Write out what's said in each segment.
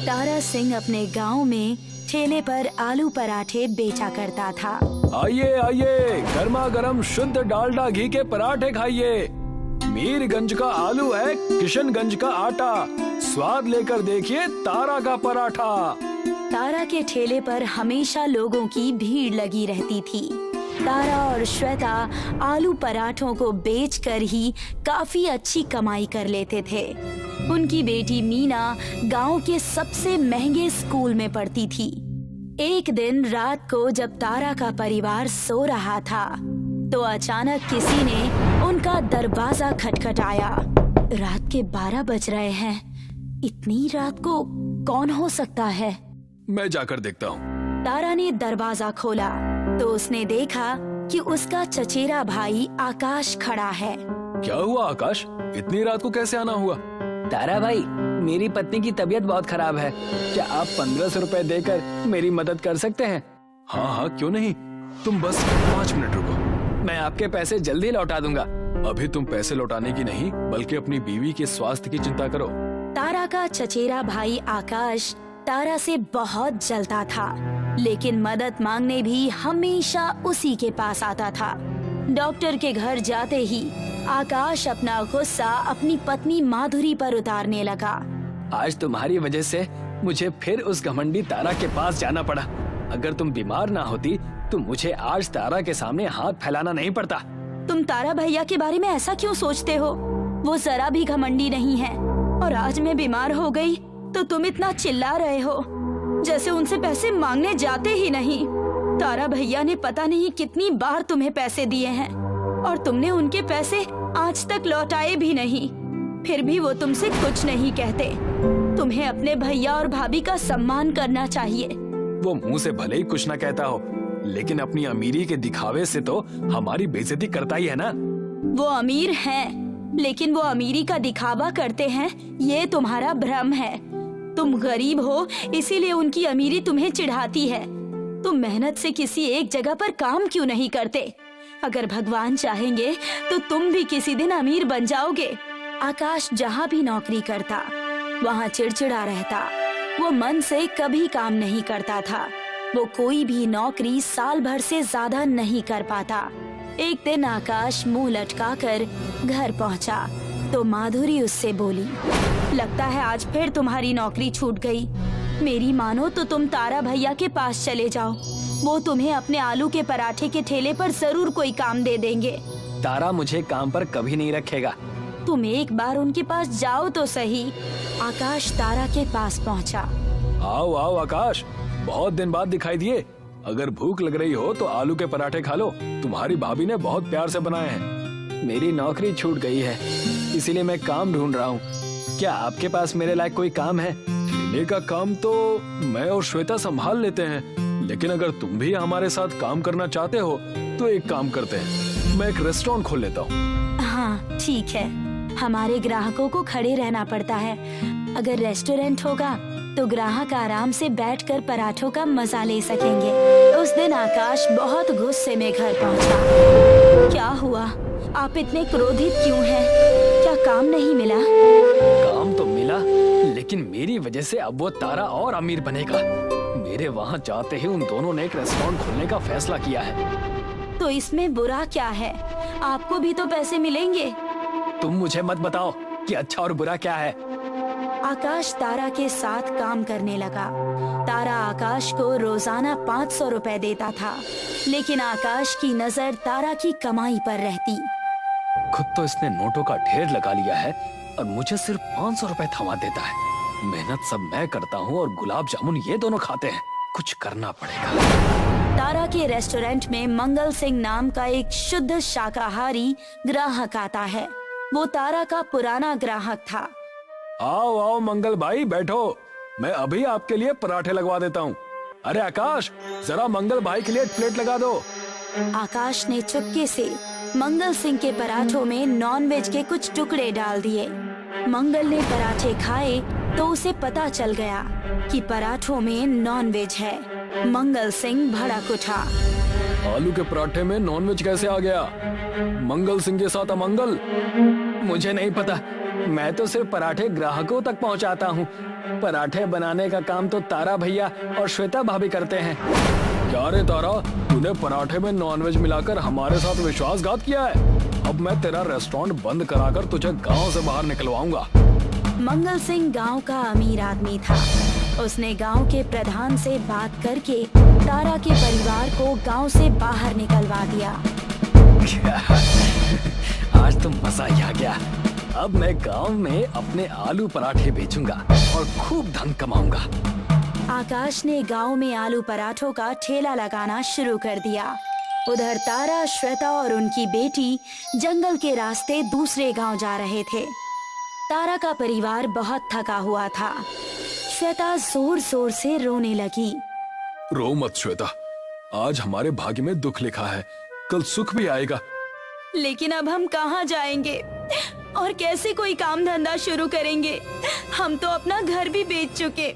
तारा सिंह अपने गांव में ठेले पर आलू पराठे बेचा करता था। आइए आइए, गर्मा गर्म शुद्ध डालडा घी के पराठे खाइए। मीरगंज का आलू है, किशनगंज का आटा, स्वाद लेकर देखिए तारा का पराठा। तारा के ठेले पर हमेशा लोगों की भीड़ लगी रहती थी। तारा और श्वेता आलू पराठों को बेचकर ही काफी अच्छी कमाई कर लेते थे। उनकी बेटी मीना गांव के सबसे महंगे स्कूल में पढ़ती थी। एक दिन रात को जब तारा का परिवार सो रहा था तो अचानक किसी ने उनका दरवाजा खटखटाया। रात के 12 बज रहे हैं। इतनी रात को कौन हो सकता है? मैं जाकर देखता हूँ। तारा ने दरवाजा खोला तो उसने देखा कि उसका चचेरा भाई आकाश खड़ा है। क्या हुआ आकाश, इतनी रात को कैसे आना हुआ? तारा भाई, मेरी पत्नी की तबीयत बहुत खराब है। क्या आप 1500 रुपए देकर मेरी मदद कर सकते हैं? हाँ हाँ, क्यों नहीं। तुम बस 5 मिनट रुको, मैं आपके पैसे जल्दी लौटा दूंगा। अभी तुम पैसे लौटाने की नहीं बल्कि अपनी बीवी के स्वास्थ्य की चिंता करो। तारा का चचेरा भाई आकाश तारा से बहुत जलता था, लेकिन मदद मांगने भी हमेशा उसी के पास आता था। डॉक्टर के घर जाते ही आकाश अपना गुस्सा अपनी पत्नी माधुरी पर उतारने लगा। आज तुम्हारी वजह से मुझे फिर उस घमंडी तारा के पास जाना पड़ा। अगर तुम बीमार ना होती तो मुझे आज तारा के सामने हाथ फैलाना नहीं पड़ता। तुम तारा भैया के बारे में ऐसा क्यों सोचते हो? वो जरा भी घमंडी नहीं है। और आज मैं बीमार हो गई तो तुम इतना चिल्ला रहे हो जैसे उनसे पैसे मांगने जाते ही नहीं। तारा भैया ने पता नहीं कितनी बार तुम्हें पैसे दिए हैं और तुमने उनके पैसे आज तक लौटाए भी नहीं। फिर भी वो तुमसे कुछ नहीं कहते। तुम्हें अपने भैया और भाभी का सम्मान करना चाहिए। वो मुंह से भले ही कुछ ना कहता हो, लेकिन अपनी अमीरी के दिखावे से तो हमारी बेइज्जती करता ही है ना। वो अमीर हैं, लेकिन वो अमीरी का दिखावा करते हैं, ये तुम्हारा भ्रम है। तुम गरीब हो इसीलिए उनकी अमीरी तुम्हें चिढ़ाती है। तुम मेहनत से किसी एक जगह पर काम क्यों नहीं करते? अगर भगवान चाहेंगे तो तुम भी किसी दिन अमीर बन जाओगे। आकाश जहाँ भी नौकरी करता वहाँ चिड़चिड़ा रहता। वो मन से कभी काम नहीं करता था। वो कोई भी नौकरी साल भर से ज्यादा नहीं कर पाता। एक दिन आकाश मुंह लटकाकर घर पहुँचा तो माधुरी उससे बोली, लगता है आज फिर तुम्हारी नौकरी छूट गई। मेरी मानो तो तुम तारा भैया के पास चले जाओ। वो तुम्हें अपने आलू के पराठे के ठेले पर जरूर कोई काम दे देंगे। तारा मुझे काम पर कभी नहीं रखेगा। तुम एक बार उनके पास जाओ तो सही। आकाश तारा के पास पहुंचा। आओ आओ आकाश, बहुत दिन बाद दिखाई दिए। अगर भूख लग रही हो तो आलू के पराठे खा लो, तुम्हारी भाभी ने बहुत प्यार से बनाए हैं। मेरी नौकरी छूट गई है, इसीलिए मैं काम ढूंढ रहा हूँ। क्या आपके पास मेरे लायक कोई काम है? ठेले का काम तो मैं और श्वेता संभाल लेते हैं, लेकिन अगर तुम भी हमारे साथ काम करना चाहते हो तो एक काम करते हैं, मैं एक रेस्टोरेंट खोल लेता हूँ। हाँ ठीक है, हमारे ग्राहकों को खड़े रहना पड़ता है। अगर रेस्टोरेंट होगा तो ग्राहक आराम से बैठकर पराठों का मजा ले सकेंगे। उस दिन आकाश बहुत गुस्से में घर पहुंचा। क्या हुआ? आप इतने क्रोधित क्यों हैं? क्या काम नहीं मिला? काम तो मिला, लेकिन मेरी वजह से अब वो तारा और अमीर बनेगा। मेरे वहाँ जाते ही उन दोनों ने एक रेस्टोरेंट खोलने का फैसला किया है। तो इसमें बुरा क्या है? आपको भी तो पैसे मिलेंगे। तुम मुझे मत बताओ कि अच्छा और बुरा क्या है। आकाश तारा के साथ काम करने लगा। तारा आकाश को रोजाना 500 रुपए देता था, लेकिन आकाश की नजर तारा की कमाई पर रहती। खुद तो इसने नोटों का ढेर लगा लिया है और मुझे सिर्फ 500 रुपए थमा देता है। मेहनत सब मैं करता हूँ और गुलाब जामुन ये दोनों खाते हैं। कुछ करना पड़ेगा। तारा के रेस्टोरेंट में मंगल सिंह नाम का एक शुद्ध शाकाहारी ग्राहक आता है। वो तारा का पुराना ग्राहक था। आओ आओ मंगल भाई, बैठो, मैं अभी आपके लिए पराठे लगवा देता हूँ। अरे आकाश, जरा मंगल भाई के लिए प्लेट लगा दो। आकाश ने चुपके से मंगल सिंह के पराठों में नॉनवेज के कुछ टुकड़े डाल दिए। मंगल ने पराठे खाए तो उसे पता चल गया कि पराठों में नॉनवेज है। मंगल सिंह भड़क उठा। आलू के पराठे में नॉनवेज कैसे आ गया? मंगल सिंह के साथ अमंगल? मुझे नहीं पता, मैं तो सिर्फ पराठे ग्राहकों तक पहुंचाता हूँ। पराठे बनाने का काम तो तारा भैया और श्वेता भाभी करते हैं। क्या रे तारा, तूने पराठे में नॉनवेज मिलाकर हमारे साथ विश्वासघात किया है। अब मैं तेरा रेस्टोरेंट बंद कराकर तुझे गांव से बाहर निकलवाऊंगा। मंगल सिंह गांव का अमीर आदमी था। उसने गांव के प्रधान से बात करके तारा के परिवार को गांव से बाहर निकलवा दिया। आज तो मजा ही आ गया। अब मैं गांव में अपने आलू पराठे बेचूंगा और खूब धन कमाऊंगा। आकाश ने गांव में आलू पराठों का ठेला लगाना शुरू कर दिया। उधर तारा, श्वेता और उनकी बेटी जंगल के रास्ते दूसरे गांव जा रहे थे। तारा का परिवार बहुत थका हुआ था। श्वेता जोर जोर से रोने लगी। रो मत श्वेता, आज हमारे भाग्य में दुख लिखा है, कल सुख भी आएगा। लेकिन अब हम कहाँ जाएंगे और कैसे कोई काम धंधा शुरू करेंगे? हम तो अपना घर भी बेच चुके।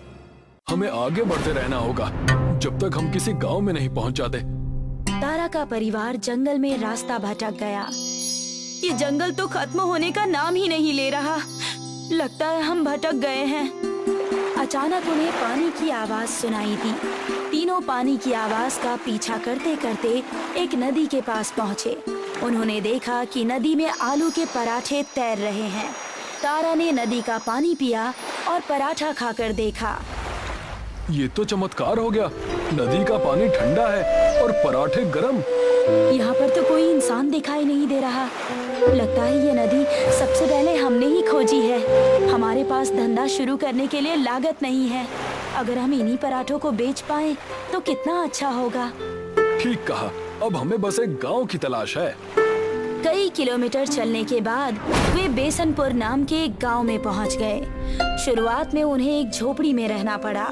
हमें आगे बढ़ते रहना होगा जब तक हम किसी गांव में नहीं पहुंच जाते। तारा का परिवार जंगल में रास्ता भटक गया। ये जंगल तो खत्म होने का नाम ही नहीं ले रहा। लगता है हम भटक गए हैं। अचानक उन्हें पानी की आवाज सुनाई दी। तीनों पानी की आवाज का पीछा करते करते एक नदी के पास पहुँचे। उन्होंने देखा कि नदी में आलू के पराठे तैर रहे हैं। तारा ने नदी का पानी पिया और पराठा खाकर देखा। ये तो चमत्कार हो गया, नदी का पानी ठंडा है और पराठे गरम। यहाँ पर तो कोई इंसान दिखाई नहीं दे रहा। लगता है ये नदी सबसे पहले हमने ही खोजी है। हमारे पास धंधा शुरू करने के लिए लागत नहीं है। अगर हम इन्हीं पराठों को बेच पाए तो कितना अच्छा होगा। ठीक कहा, अब हमें बस एक गांव की तलाश है। कई किलोमीटर चलने के बाद वे बेसनपुर नाम के एक गांव में पहुंच गए। शुरुआत में उन्हें एक झोपड़ी में रहना पड़ा।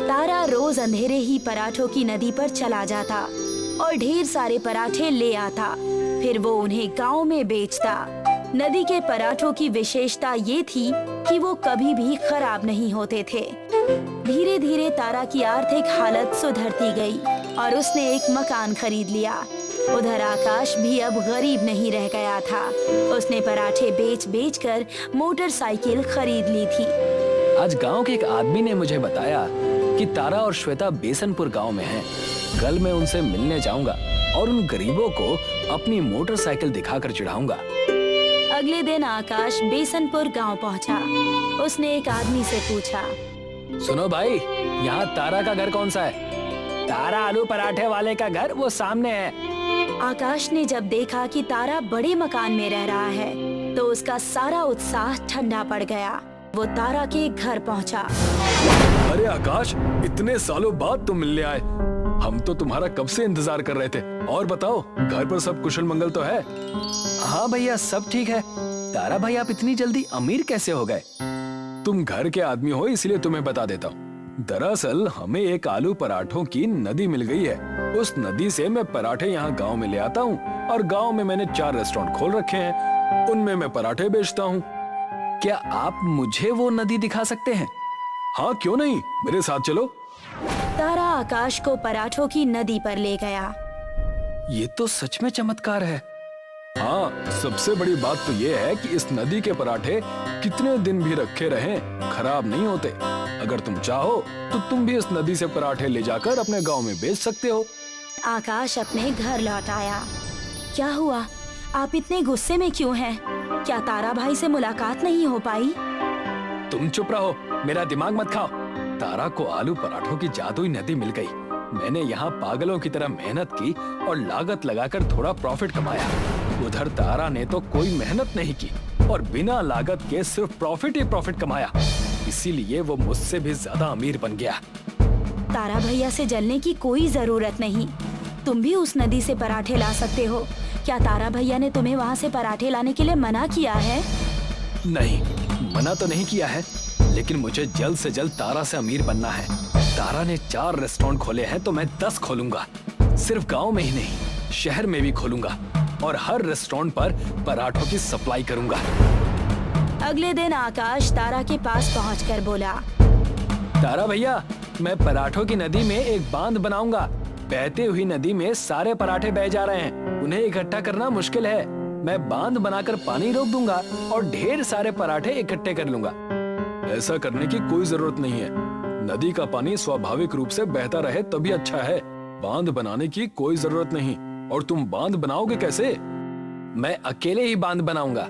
तारा रोज अंधेरे ही पराठों की नदी पर चला जाता और ढेर सारे पराठे ले आता। फिर वो उन्हें गांव में बेचता। नदी के पराठों की विशेषता ये थी कि वो कभी भी खराब नहीं होते थे। धीरे धीरे तारा की आर्थिक हालत सुधरती गई और उसने एक मकान खरीद लिया। उधर आकाश भी अब गरीब नहीं रह गया था। उसने पराठे बेच बेच कर मोटरसाइकिल खरीद ली थी। आज गांव के एक आदमी ने मुझे बताया कि तारा और श्वेता बेसनपुर गांव में हैं। कल मैं उनसे मिलने जाऊंगा और उन गरीबों को अपनी मोटरसाइकिल दिखाकर चिढ़ाऊंगा। अगले दिन आकाश बेसनपुर गांव पहुंचा। उसने एक आदमी से पूछा, सुनो भाई, यहाँ तारा का घर कौन सा है? तारा आलू पराठे वाले का घर वो सामने है। आकाश ने जब देखा कि तारा बड़े मकान में रह रहा है तो उसका सारा उत्साह ठंडा पड़ गया। वो तारा के घर पहुंचा। अरे आकाश, इतने सालों बाद तुम मिलने आए। हम तो तुम्हारा कब से इंतजार कर रहे थे। और बताओ, घर पर सब कुशल मंगल तो है? हाँ भैया, सब ठीक है। तारा भाई, आप इतनी जल्दी अमीर कैसे हो गए? तुम घर के आदमी हो इसलिए तुम्हें बता देता हूँ। दरअसल हमें एक आलू पराठों की नदी मिल गई है। उस नदी से मैं पराठे यहाँ गांव में ले आता हूँ और गांव में मैंने 4 रेस्टोरेंट खोल रखे हैं। उनमें मैं पराठे बेचता हूँ। क्या आप मुझे वो नदी दिखा सकते हैं? हाँ, क्यों नहीं, मेरे साथ चलो। तारा आकाश को पराठों की नदी पर ले गया। ये तो सच में चमत्कार है। हाँ, सबसे बड़ी बात तो ये है कि इस नदी के पराठे कितने दिन भी रखे रहें खराब नहीं होते। अगर तुम चाहो तो तुम भी इस नदी से पराठे ले जाकर अपने गांव में बेच सकते हो। आकाश अपने घर लौट आया। क्या हुआ? आप इतने गुस्से में क्यों हैं? क्या तारा भाई से मुलाकात नहीं हो पाई? तुम चुप रहो, मेरा दिमाग मत खाओ। तारा को आलू पराठों की जादुई नदी मिल गई। मैंने यहाँ पागलों की तरह मेहनत की और लागत लगाकर थोड़ा प्रॉफिट कमाया। उधर तारा ने तो कोई मेहनत नहीं की और बिना लागत के सिर्फ प्रॉफिट ही प्रॉफिट कमाया। इसीलिए वो मुझसे भी ज्यादा अमीर बन गया। तारा भैया से जलने की कोई जरूरत नहीं। तुम भी उस नदी से पराठे ला सकते हो। क्या तारा भैया ने तुम्हें वहाँ से पराठे लाने के लिए मना किया है? नहीं, मना तो नहीं किया है, लेकिन मुझे जल्द से जल्द तारा से अमीर बनना है। तारा ने 4 रेस्टोरेंट खोले हैं तो मैं 10 खोलूंगा। सिर्फ गांव में ही नहीं, शहर में भी खोलूंगा और हर रेस्टोरेंट पर पराठों की सप्लाई करूंगा। अगले दिन आकाश तारा के पास पहुंचकर बोला, तारा भैया, मैं पराठों की नदी में एक बांध बनाऊंगा। बहती हुई नदी में सारे पराठे बह जा रहे हैं, उन्हें इकट्ठा करना मुश्किल है। मैं बांध बनाकर पानी रोक दूंगा और ढेर सारे पराठे इकट्ठे कर लूंगा। ऐसा करने की कोई जरूरत नहीं है। नदी का पानी स्वाभाविक रूप से बहता रहे तभी अच्छा है। बांध बनाने की कोई जरूरत नहीं। और तुम बांध बनाओगे कैसे? मैं अकेले ही बांध बनाऊंगा।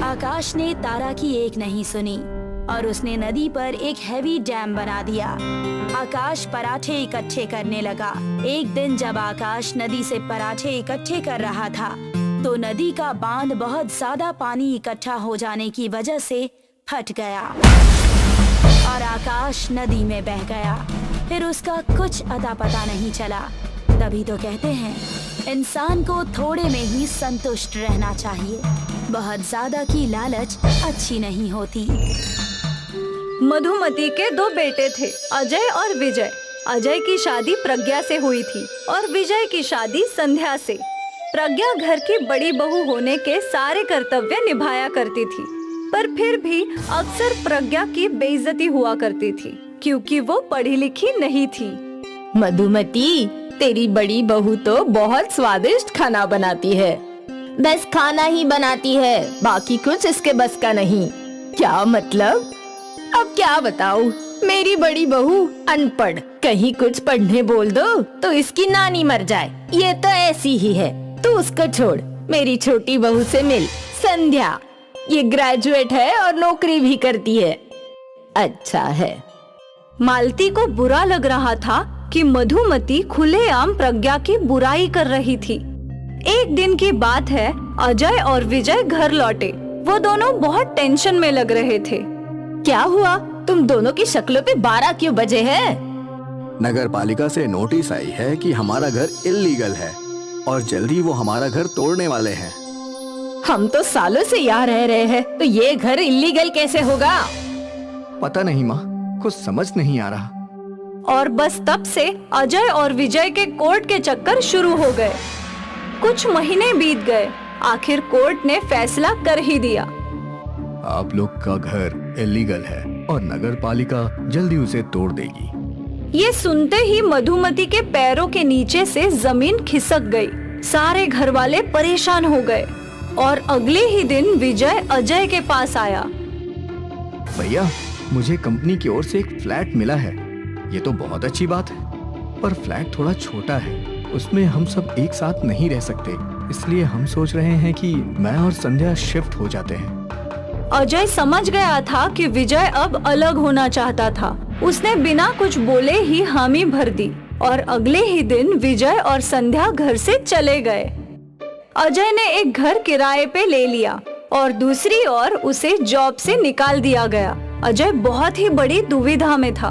आकाश ने तारा की एक नहीं सुनी और उसने नदी पर एक हैवी डैम बना दिया। आकाश पराठे इकट्ठे करने लगा। एक दिन जब आकाश नदी से पराठे इकट्ठे कर रहा था तो नदी का बांध बहुत ज्यादा पानी इकट्ठा हो जाने की वजह से फट गया और आकाश नदी में बह गया। फिर उसका कुछ अता पता नहीं चला। तभी तो कहते हैं इंसान को थोड़े में ही संतुष्ट रहना चाहिए। बहुत ज्यादा की लालच अच्छी नहीं होती। मधुमती के 2 बेटे थे, अजय और विजय। अजय की शादी प्रज्ञा से हुई थी और विजय की शादी संध्या से। प्रज्ञा घर की बड़ी बहू होने के सारे कर्तव्य निभाया करती थी, पर फिर भी अक्सर प्रज्ञा की बेइज्जती हुआ करती थी क्योंकि वो पढ़ी लिखी नहीं थी। मधुमती, तेरी बड़ी बहू तो बहुत स्वादिष्ट खाना बनाती है। बस खाना ही बनाती है, बाकी कुछ इसके बस का नहीं। क्या मतलब? अब क्या बताऊं? मेरी बड़ी बहू अनपढ़, कहीं कुछ पढ़ने बोल दो तो इसकी नानी मर जाए। ये तो ऐसी ही है। तू उसको छोड़, मेरी छोटी बहू से मिल, संध्या। ये ग्रेजुएट है और नौकरी भी करती है। अच्छा है। मालती को बुरा लग रहा था कि मधुमती खुलेआम प्रज्ञा की बुराई कर रही थी। एक दिन की बात है, अजय और विजय घर लौटे। वो दोनों बहुत टेंशन में लग रहे थे। क्या हुआ? तुम दोनों की शक्लों पे 12 क्यों बजे हैं? नगर पालिका से नोटिस आई है कि हमारा घर इल्लीगल है और जल्दी वो हमारा घर तोड़ने वाले हैं। हम तो सालों से यहाँ रह रहे हैं, तो ये घर इल्लीगल कैसे होगा? पता नहीं माँ, कुछ समझ नहीं आ रहा। और बस तब से अजय और विजय के कोर्ट के चक्कर शुरू हो गए। कुछ महीने बीत गए। आखिर कोर्ट ने फैसला कर ही दिया। आप लोग का घर इल्लीगल है और नगर पालिका जल्दी उसे तोड़ देगी। ये सुनते ही मधुमती के पैरों के नीचे से जमीन खिसक गई। सारे घर वाले परेशान हो गए और अगले ही दिन विजय अजय के पास आया। भैया, मुझे कंपनी की ओर से एक फ्लैट मिला है। ये तो बहुत अच्छी बात है, पर फ्लैट थोड़ा छोटा है। उसमें हम सब एक साथ नहीं रह सकते, इसलिए हम सोच रहे हैं कि मैं और संध्या शिफ्ट हो जाते हैं। अजय समझ गया था कि विजय अब अलग होना चाहता था। उसने बिना कुछ बोले ही हामी भर दी और अगले ही दिन विजय और संध्या घर से चले गए। अजय ने एक घर किराए पे ले लिया और दूसरी ओर उसे जॉब से निकाल दिया गया। अजय बहुत ही बड़ी दुविधा में था।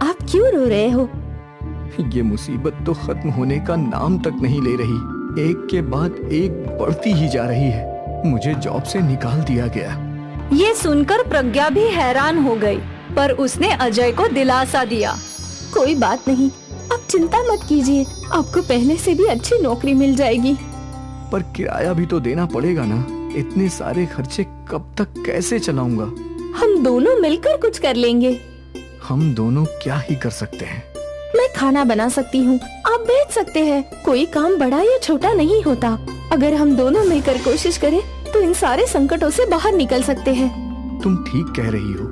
आप क्यों रो रहे हो? ये मुसीबत तो खत्म होने का नाम तक नहीं ले रही। एक के बाद एक बढ़ती ही जा रही है। मुझे जॉब से निकाल दिया गया। ये सुनकर प्रज्ञा भी हैरान हो गई, पर उसने अजय को दिलासा दिया। कोई बात नहीं, आप चिंता मत कीजिए, आपको पहले से भी अच्छी नौकरी मिल जाएगी। पर किराया भी तो देना पड़ेगा ना। इतने सारे खर्चे कब तक कैसे चलाऊंगा? हम दोनों मिलकर कुछ कर लेंगे। हम दोनों क्या ही कर सकते हैं? मैं खाना बना सकती हूँ, आप बेच सकते हैं। कोई काम बड़ा या छोटा नहीं होता। अगर हम दोनों मिलकर कोशिश करें तो इन सारे संकटों से बाहर निकल सकते हैं। तुम ठीक कह रही हो।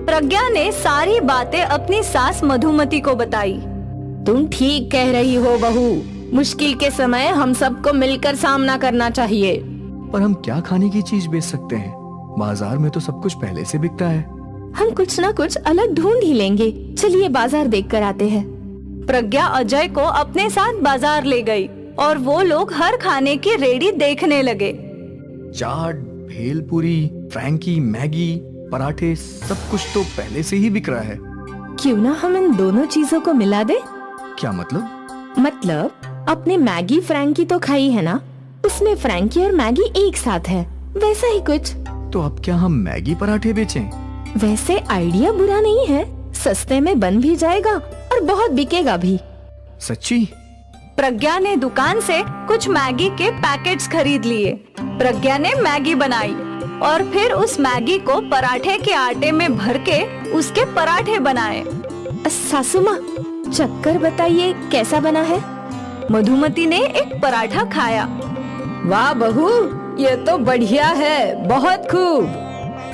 प्रज्ञा ने सारी बातें अपनी सास मधुमती को बताई। तुम ठीक कह रही हो बहू, मुश्किल के समय हम सबको मिलकर सामना करना चाहिए। पर हम क्या खाने की चीज बेच सकते हैं? बाजार में तो सब कुछ पहले से बिकता है। हम कुछ ना कुछ अलग ढूंढ ही लेंगे। चलिए बाजार देख कर आते हैं। प्रज्ञा अजय को अपने साथ बाजार ले गई और वो लोग हर खाने की रेडी देखने लगे। चाट, भेलपुरी, फ्रैंकी, मैगी, पराठे, सब कुछ तो पहले से ही बिक रहा है। क्यों ना हम इन दोनों चीजों को मिला दे? क्या मतलब? मतलब आपने मैगी फ्रैंकी तो खाई है ना, उसमें फ्रैंकी और मैगी एक साथ है, वैसा ही कुछ। तो अब क्या हम मैगी पराठे बेचें? वैसे आइडिया बुरा नहीं है, सस्ते में बन भी जाएगा और बहुत बिकेगा भी। सच्ची? प्रज्ञा ने दुकान से कुछ मैगी के पैकेट्स खरीद लिए। प्रज्ञा ने मैगी बनाई और फिर उस मैगी को पराठे के आटे में भर के उसके पराठे बनाए। सासू माँ, चक्कर बताइए कैसा बना है? मधुमती ने एक पराठा खाया। वाह बहू, ये तो बढ़िया है, बहुत खूब।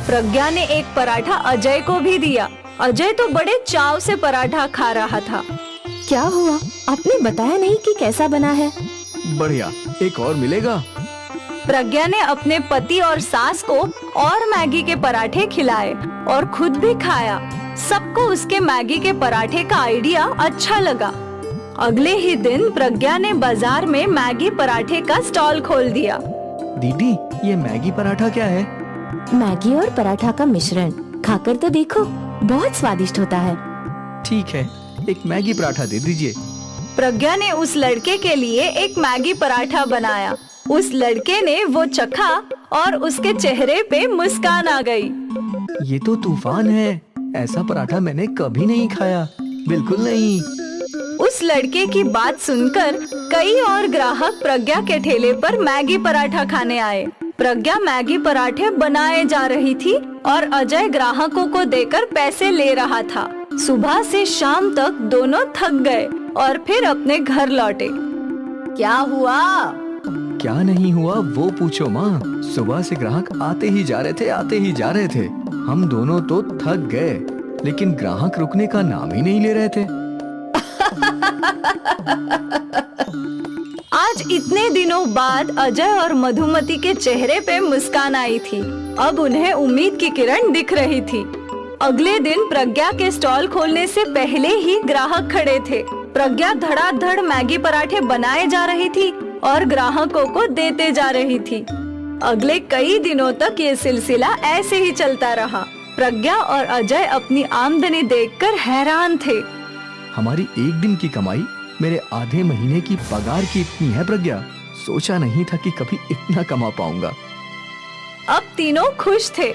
प्रज्ञा ने एक पराठा अजय को भी दिया। अजय तो बड़े चाव से पराठा खा रहा था। क्या हुआ, आपने बताया नहीं कि कैसा बना है? बढ़िया, एक और मिलेगा? प्रज्ञा ने अपने पति और सास को और मैगी के पराठे खिलाए और खुद भी खाया। सबको उसके मैगी के पराठे का आइडिया अच्छा लगा। अगले ही दिन प्रज्ञा ने बाजार में मैगी पराठे का स्टॉल खोल दिया। दीदी, ये मैगी पराठा क्या है? मैगी और पराठा का मिश्रण, खाकर तो देखो, बहुत स्वादिष्ट होता है। ठीक है, एक मैगी पराठा दे दीजिए। प्रज्ञा ने उस लड़के के लिए एक मैगी पराठा बनाया। उस लड़के ने वो चखा और उसके चेहरे पे मुस्कान आ गई। ये तो तूफान है, ऐसा पराठा मैंने कभी नहीं खाया, बिल्कुल नहीं। उस लड़के की बात सुनकर कई और ग्राहक प्रज्ञा के ठेले पर मैगी पराठा खाने आए। प्रज्ञा मैगी पराठे बनाए जा रही थी और अजय ग्राहकों को देकर पैसे ले रहा था। सुबह से शाम तक दोनों थक गए और फिर अपने घर लौटे। क्या हुआ? क्या नहीं हुआ वो पूछो माँ। सुबह से ग्राहक आते ही जा रहे थे, आते ही जा रहे थे। हम दोनों तो थक गए, लेकिन ग्राहक रुकने का नाम ही नहीं ले रहे थे। आज इतने दिनों बाद अजय और मधुमती के चेहरे पे मुस्कान आई थी। अब उन्हें उम्मीद की किरण दिख रही थी। अगले दिन प्रज्ञा के स्टॉल खोलने से पहले ही ग्राहक खड़े थे। प्रज्ञा धड़ाधड़ मैगी पराठे बनाए जा रही थी और ग्राहकों को देते जा रही थी। अगले कई दिनों तक ये सिलसिला ऐसे ही चलता रहा। प्रज्ञा और अजय अपनी आमदनी देखकर हैरान थे। हमारी एक दिन की कमाई मेरे आधे महीने की पगार की इतनी है प्रज्ञा। सोचा नहीं था कि कभी इतना कमा पाऊंगा। अब तीनों खुश थे।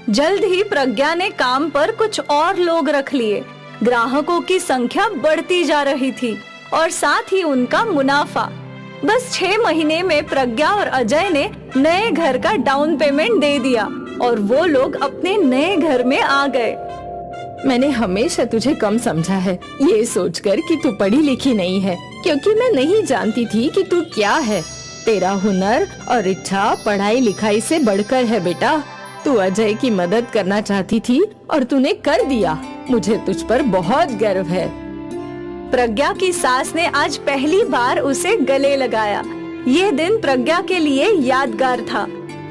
जल्द ही प्रज्ञा ने काम पर कुछ और लोग रख लिए। ग्राहकों की संख्या बढ़ती जा रही थी और साथ ही उनका मुनाफा। बस 6 महीने में प्रज्ञा और अजय ने नए घर का डाउन पेमेंट दे दिया और वो लोग अपने नए घर में आ गए। मैंने हमेशा तुझे कम समझा है, ये सोचकर कि तू पढ़ी लिखी नहीं है, क्योंकि मैं नहीं जानती थी कि तू क्या है। तेरा हुनर और इच्छा पढ़ाई लिखाई से बढ़कर है बेटा। तू अजय की मदद करना चाहती थी और तूने कर दिया। मुझे तुझ पर बहुत गर्व है। प्रज्ञा की सास ने आज पहली बार उसे गले लगाया। ये दिन प्रज्ञा के लिए यादगार था।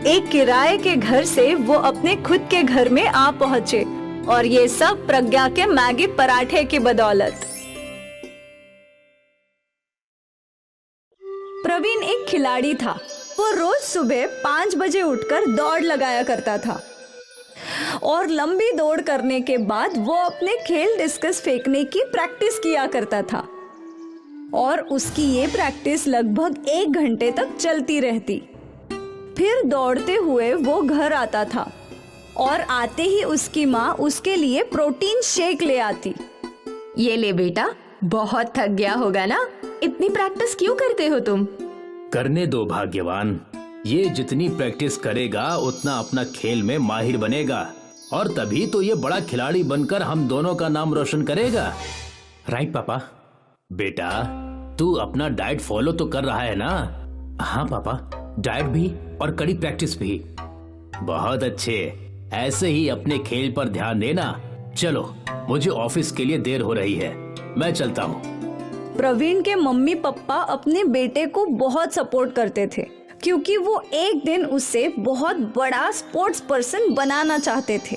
एक किराए के घर से वो अपने खुद के घर में आ पहुँचे और ये सब प्रज्ञा के मैगी पराठे की बदौलत। प्रवीण एक खिलाड़ी था। वो रोज सुबह 5 बजे उठकर दौड़ लगाया करता था और लंबी दौड़ करने के बाद वो अपने खेल डिस्कस फेंकने की प्रैक्टिस किया करता था और उसकी ये प्रैक्टिस लगभग 1 घंटे तक चलती रहती। फिर दौड़ते हुए वो घर आता था और आते ही उसकी माँ उसके लिए प्रोटीन शेक ले आती। ये ले बेटा, बहुत थक गया होगा ना, इतनी प्रैक्टिस क्यों करते हो तुम? करने दो भाग्यवान, ये जितनी प्रैक्टिस करेगा उतना अपना खेल में माहिर बनेगा और तभी तो ये बड़ा खिलाड़ी बनकर हम दोनों का नाम रोशन करेगा। राइट पापा। बेटा तू अपना डाइट फॉलो तो कर रहा है ना? हाँ पापा, डाइट भी और कड़ी प्रैक्टिस भी। बहुत अच्छे, ऐसे ही अपने खेल पर ध्यान देना। चलो मुझे ऑफिस के लिए देर हो रही है, मैं चलता हूँ। प्रवीण के मम्मी पापा अपने बेटे को बहुत सपोर्ट करते थे क्योंकि वो एक दिन उसे बहुत बड़ा स्पोर्ट्स पर्सन बनाना चाहते थे।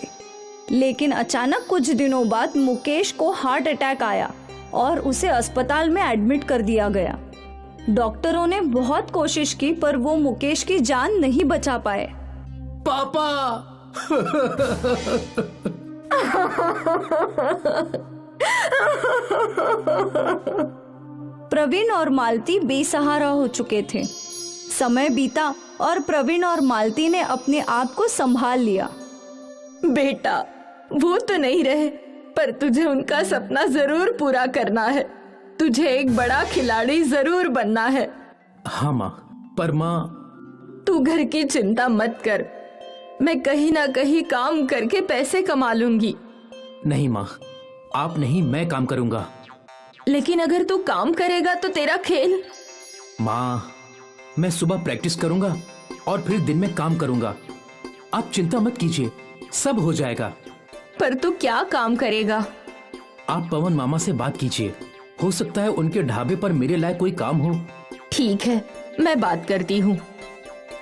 लेकिन अचानक कुछ दिनों बाद मुकेश को हार्ट अटैक आया और उसे अस्पताल में एडमिट कर दिया गया। डॉक्टरों ने बहुत कोशिश की पर वो मुकेश की जान नहीं बचा पाए। पापा प्रवीण और मालती बेसहारा हो चुके थे। समय बीता और प्रवीण और मालती ने अपने आप को संभाल लिया। बेटा, वो तो नहीं रहे पर तुझे उनका सपना जरूर पूरा करना है। तुझे एक बड़ा खिलाड़ी जरूर बनना है। हाँ माँ, पर माँ। तू घर की चिंता मत कर, मैं कहीं ना कहीं काम करके पैसे कमा लूंगी। नहीं माँ, आप नहीं, मैं काम करूंगा। लेकिन अगर तू काम करेगा तो तेरा खेल। माँ, मैं सुबह प्रैक्टिस करूंगा और फिर दिन में काम करूंगा। आप चिंता मत कीजिए, सब हो जाएगा। पर तू क्या काम करेगा? आप पवन मामा से बात कीजिए, हो सकता है उनके ढाबे पर मेरे लायक कोई काम हो। ठीक है, मैं बात करती हूँ।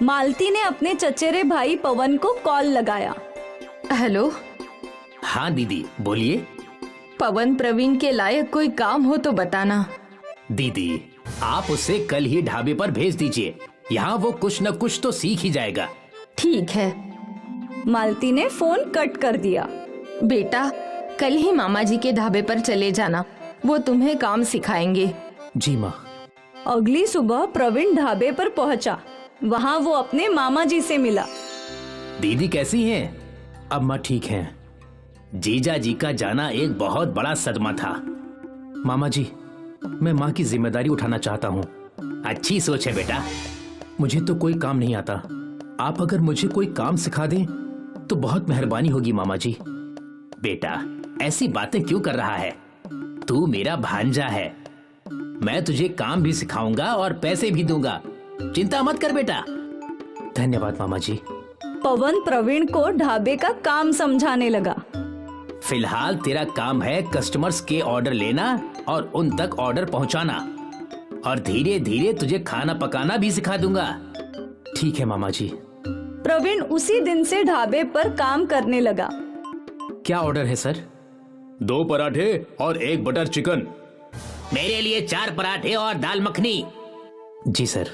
मालती ने अपने चचेरे भाई पवन को कॉल लगाया। हेलो हाँ दीदी, बोलिए। पवन, प्रवीण के लायक कोई काम हो तो बताना। दीदी, आप उसे कल ही ढाबे पर भेज दीजिए, यहाँ वो कुछ न कुछ तो सीख ही जाएगा। ठीक है। मालती ने फोन कट कर दिया। बेटा, कल ही मामा जी के ढाबे पर चले जाना, वो तुम्हें काम सिखाएंगे। जी माँ। अगली सुबह प्रवीण ढाबे पर पहुंचा। वहाँ वो अपने मामा जी से मिला। दीदी कैसी हैं? अब माँ ठीक हैं। जीजा जी का जाना एक बहुत बड़ा सदमा था। मामा जी, मैं माँ की जिम्मेदारी उठाना चाहता हूँ। अच्छी सोच है बेटा। मुझे तो कोई काम नहीं आता, आप अगर मुझे कोई काम सिखा दें तो बहुत मेहरबानी होगी मामा जी। बेटा, ऐसी बातें क्यों कर रहा है? तू मेरा भांजा है, मैं तुझे काम भी सिखाऊंगा और पैसे भी दूंगा। चिंता मत कर बेटा। धन्यवाद मामा जी। पवन प्रवीण को ढाबे का काम समझाने लगा। फिलहाल तेरा काम है कस्टमर्स के ऑर्डर लेना और उन तक ऑर्डर पहुंचाना, और धीरे धीरे तुझे खाना पकाना भी सिखा दूंगा। ठीक है मामा जी। प्रवीण उसी दिन से ढाबे पर काम करने लगा। क्या ऑर्डर है सर? 2 पराठे और 1 बटर चिकन। मेरे लिए 4 पराठे और दाल मखनी। जी सर।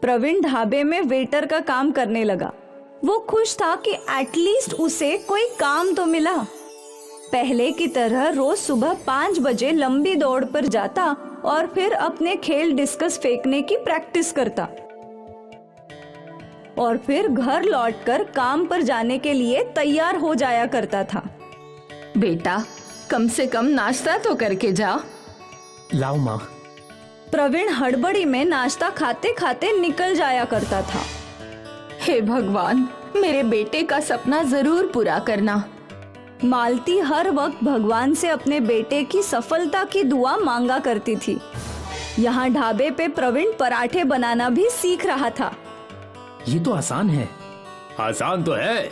प्रवीण ढाबे में वेटर का काम करने लगा। वो खुश था कि एटलीस्ट उसे कोई काम तो मिला। पहले की तरह रोज सुबह 5 बजे लंबी दौड़ पर जाता और फिर अपने खेल डिस्कस फेंकने की प्रैक्टिस करता, और फिर घर लौटकर काम पर जाने के लिए तैयार हो जाया करता था। बेटा, कम से कम नाश्ता तो करके जा। लाओ माँ। प्रवीण हड़बड़ी में नाश्ता खाते खाते निकल जाया करता था। हे भगवान, मेरे बेटे का सपना जरूर पूरा करना। मालती हर वक्त भगवान से अपने बेटे की सफलता की दुआ मांगा करती थी। यहाँ ढाबे पे प्रवीण पराठे बनाना भी सीख रहा था। ये तो आसान है। आसान तो है।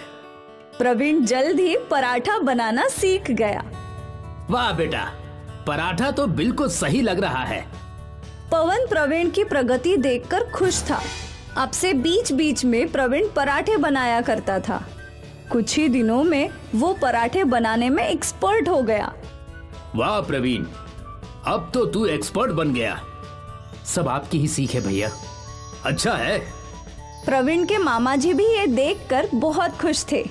प्रवीण जल्द ही पराठा बनाना सीख गया। वाह बेटा, पराठा तो बिल्कुल सही लग रहा है। पवन प्रवीण की प्रगति देखकर खुश था। अब से बीच बीच में प्रवीण पराठे बनाया करता था। कुछ ही दिनों में वो पराठे बनाने में एक्सपर्ट हो गया। वाह प्रवीण, अब तो तू एक्सपर्ट बन गया। सब आपकी ही सीख है भैया। अच्छा है। प्रवीण के मामा जी भी ये देखकर बहुत खुश थे।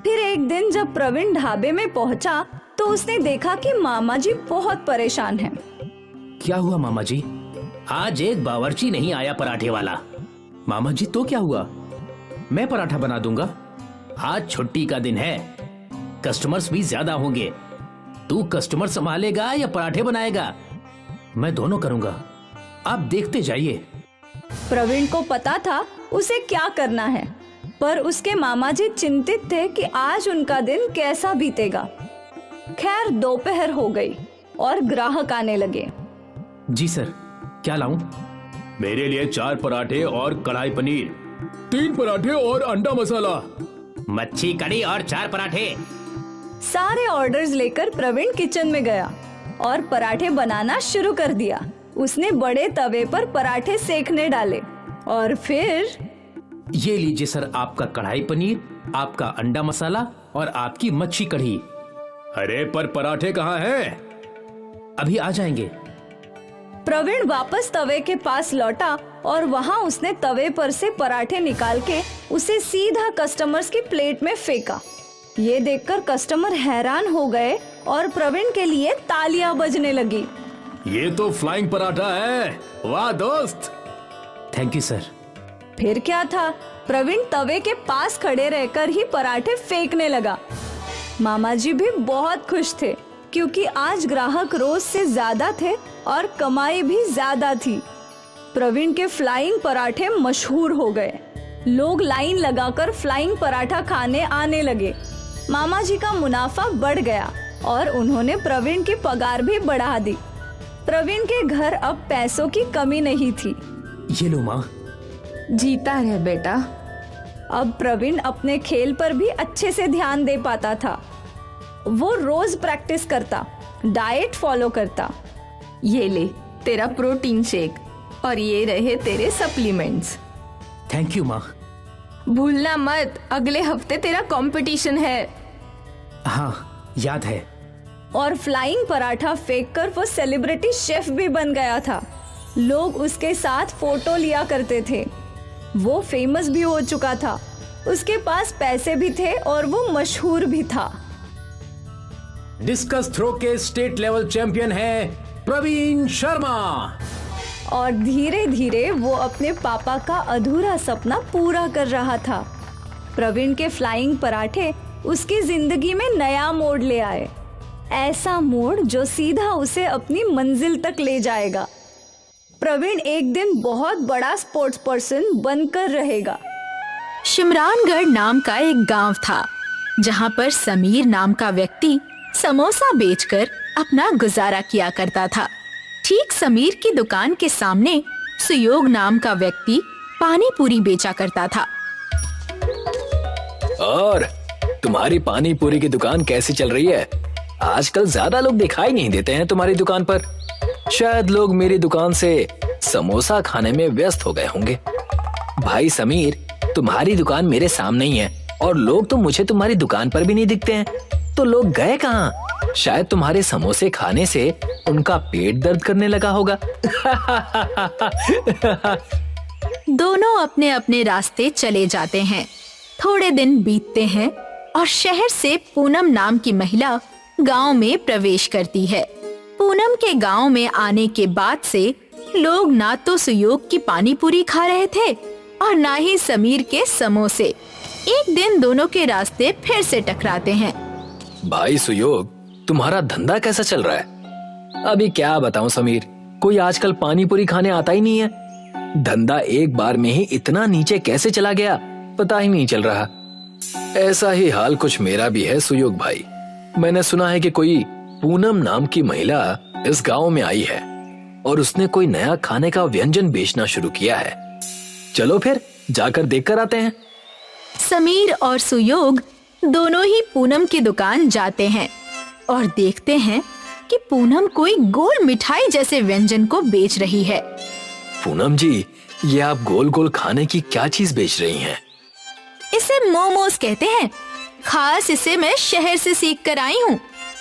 फिर एक दिन जब प्रवीण ढाबे में पहुंचा तो उसने देखा कि मामा जी बहुत परेशान हैं। क्या हुआ मामा जी? आज एक बावर्ची नहीं आया पराठे वाला। मामा जी तो क्या हुआ? मैं पराठा बना दूंगा। आज छुट्टी का दिन है, कस्टमर्स भी ज्यादा होंगे। तू कस्टमर संभालेगा या पराठे बनाएगा? मैं दोनों करूंगा, आप देखते जाइए। प्रवीण को पता था उसे क्या करना है, पर उसके मामा जी चिंतित थे कि आज उनका दिन कैसा बीतेगा। खैर दोपहर हो गई और ग्राहक आने लगे। जी सर, क्या लाऊं? मेरे लिए 4 पराठे और कढ़ाई पनीर, 3 पराठे और अंडा मसाला, मच्छी कड़ी और 4 पराठे। सारे ऑर्डर्स लेकर प्रवीण किचन में गया और पराठे बनाना शुरू कर दिया। उसने बड़े तवे पर पराठे सेकने डाले और फिर ये लीजिए सर, आपका कढ़ाई पनीर, आपका अंडा मसाला और आपकी मच्छी कढ़ी। अरे पर पराठे कहाँ हैं? अभी आ जाएंगे। प्रवीण वापस तवे के पास लौटा और वहाँ उसने तवे पर से पराठे निकाल के उसे सीधा कस्टमर्स की प्लेट में फेंका। ये देखकर कस्टमर हैरान हो गए और प्रवीण के लिए तालियां बजने लगी। ये तो फ्लाइंग पराठा है। वाह दोस्त। Thank you sir. फिर क्या था, प्रवीण तवे के पास खड़े रहकर ही पराठे फेंकने लगा। मामा जी भी बहुत खुश थे क्योंकि आज ग्राहक रोज से ज्यादा थे और कमाई भी ज्यादा थी। प्रवीण के फ्लाइंग पराठे मशहूर हो गए। लोग लाइन लगाकर फ्लाइंग पराठा खाने आने लगे। मामा जी का मुनाफा बढ़ गया और उन्होंने प्रवीण की पगार भी बढ़ा दी। प्रवीण के घर अब पैसों की कमी नहीं थी। ये लो माँ। जीता रहे बेटा। अब प्रवीण अपने खेल पर भी अच्छे से ध्यान दे पाता था। वो रोज प्रैक्टिस करता, डाइट फॉलो करता। ये ले तेरा प्रोटीन शेक और ये रहे तेरे सप्लीमेंट्स। थैंक यू माँ। भूलना मत, अगले हफ्ते तेरा कंपटीशन है। हाँ याद है। और फ्लाइंग पराठा फेंककर वो सेलिब्रिटी शेफ भी बन गया था। लोग उसके साथ फोटो लिया करते थे। वो फेमस भी हो चुका था, उसके पास पैसे भी थे और वो मशहूर भी था। डिस्कस थ्रो के स्टेट लेवल चैंपियन है प्रवीण शर्मा। और धीरे धीरे वो अपने पापा का अधूरा सपना पूरा कर रहा था। प्रवीण के फ्लाइंग पराठे उसकी जिंदगी में नया मोड़ ले आए, ऐसा मोड़ जो सीधा उसे अपनी मंजिल तक ले जाएगा। प्रवीण एक दिन बहुत बड़ा स्पोर्ट्स पर्सन बनकर रहेगा। शिमरानगढ़ नाम का एक गांव था जहां पर समीर नाम का व्यक्ति समोसा बेचकर अपना गुजारा किया करता था। ठीक समीर की दुकान के सामने सुयोग नाम का व्यक्ति पानी पूरी बेचा करता था। और तुम्हारी पानी पूरी की दुकान कैसी चल रही है? आजकल ज्यादा लोग दिखाई नहीं देते हैं तुम्हारी दुकान पर। शायद लोग मेरी दुकान से समोसा खाने में व्यस्त हो गए होंगे। भाई समीर, तुम्हारी दुकान मेरे सामने ही है और लोग तो मुझे तुम्हारी दुकान पर भी नहीं दिखते हैं। तो लोग गए कहाँ? शायद तुम्हारे समोसे खाने से उनका पेट दर्द करने लगा होगा। दोनों अपने अपने रास्ते चले जाते हैं। थोड़े दिन बीतते हैं और शहर से पूनम नाम की महिला गांव में प्रवेश करती है। पूनम के गांव में आने के बाद से लोग ना तो सुयोग की पानी पूरी खा रहे थे और ना ही समीर के समोसे। एक दिन दोनों के रास्ते फिर से टकराते हैं। भाई सुयोग, तुम्हारा धंधा कैसा चल रहा है? अभी क्या बताऊं समीर, कोई आजकल पानी पूरी खाने आता ही नहीं है। धंधा एक बार में ही इतना नीचे कैसे चला गया पता ही नहीं चल रहा। ऐसा ही हाल कुछ मेरा भी है सुयोग भाई। मैंने सुना है कि कोई पूनम नाम की महिला इस गांव में आई है और उसने कोई नया खाने का व्यंजन बेचना शुरू किया है। चलो फिर जाकर देखकर आते हैं। समीर और सुयोग दोनों ही पूनम की दुकान जाते हैं और देखते हैं कि पूनम कोई गोल मिठाई जैसे व्यंजन को बेच रही है। पूनम जी, ये आप गोल गोल खाने की क्या चीज बेच रही हैं? इसे मोमोज कहते हैं। खास इसे मैं शहर से सीख कर आई हूँ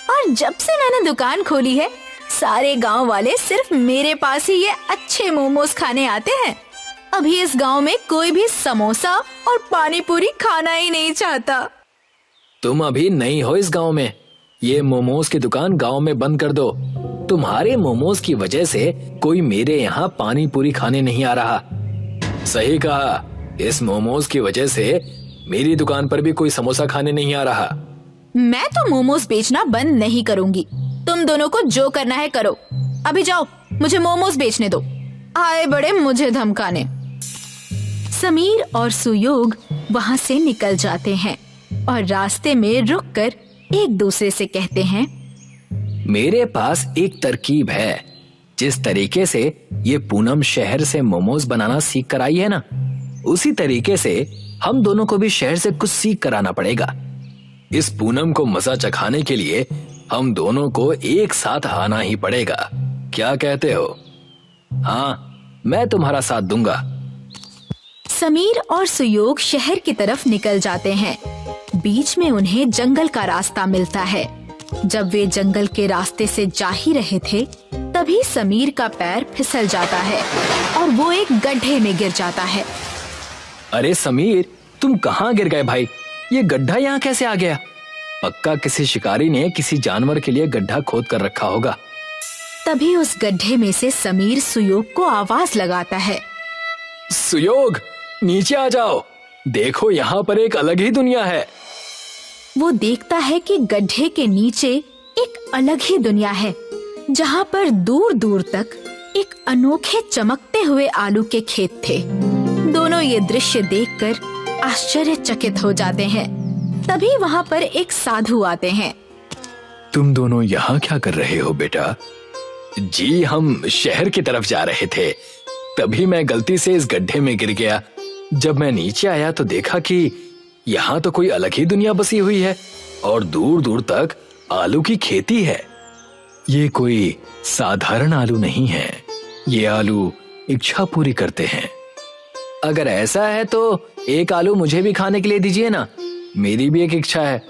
और जब से मैंने दुकान खोली है सारे गांव वाले सिर्फ मेरे पास ही ये अच्छे मोमोज खाने आते हैं। अभी इस गांव में कोई भी समोसा और पानी पूरी खाना ही नहीं चाहता। तुम अभी नई हो इस गांव में। ये मोमोज की दुकान गांव में बंद कर दो। तुम्हारे मोमोज की वजह से कोई मेरे यहाँ पानी पूरी खाने नहीं आ रहा। सही कहा, इस मोमोज की वजह से मेरी दुकान पर भी कोई समोसा खाने नहीं आ रहा। मैं तो मोमोज बेचना बंद नहीं करूंगी। तुम दोनों को जो करना है करो। अभी जाओ, मुझे मोमोज बेचने दो। आए बड़े मुझे धमकाने। समीर और सुयोग वहाँ से निकल जाते हैं और रास्ते में रुककर एक दूसरे से कहते हैं, मेरे पास एक तरकीब है। जिस तरीके से ये पूनम शहर से मोमोज बनाना सीख कर आई है ना, उसी तरीके से हम दोनों को भी शहर से कुछ सीख कर आना पड़ेगा। इस पूनम को मजा चखाने के लिए हम दोनों को एक साथ आना ही पड़ेगा। क्या कहते हो? हाँ, मैं तुम्हारा साथ दूंगा। समीर और सुयोग शहर की तरफ निकल जाते हैं। बीच में उन्हें जंगल का रास्ता मिलता है। जब वे जंगल के रास्ते से जा ही रहे थे तभी समीर का पैर फिसल जाता है और वो एक गड्ढे में गिर जाता है। अरे समीर, तुम कहाँ गिर गए भाई? ये गड्ढा यहाँ कैसे आ गया? पक्का किसी शिकारी ने किसी जानवर के लिए गड्ढा खोद कर रखा होगा। तभी उस गड्ढे में से समीर सुयोग को आवाज लगाता है, सुयोग, नीचे आ जाओ। देखो, यहाँ पर एक अलग ही दुनिया है। वो देखता है कि गड्ढे के नीचे एक अलग ही दुनिया है जहाँ पर दूर दूर तक एक अनोखे चमकते हुए आलू के खेत थे। दोनों ये दृश्य देखकर आश्चर्यचकित हो जाते हैं। तभी वहाँ पर एक साधु आते हैं। तुम दोनों यहाँ क्या कर रहे हो बेटा? जी हम शहर की तरफ जा रहे थे, तभी मैं गलती से इस गड्ढे में गिर गया। जब मैं नीचे आया तो देखा कि यहाँ तो कोई अलग ही दुनिया बसी हुई है और दूर दूर तक आलू की खेती है। ये कोई साधारण आलू नहीं है, ये आलू इच्छा पूरी करते हैं। अगर ऐसा है तो एक आलू मुझे भी खाने के लिए दीजिए ना, मेरी भी एक इच्छा है।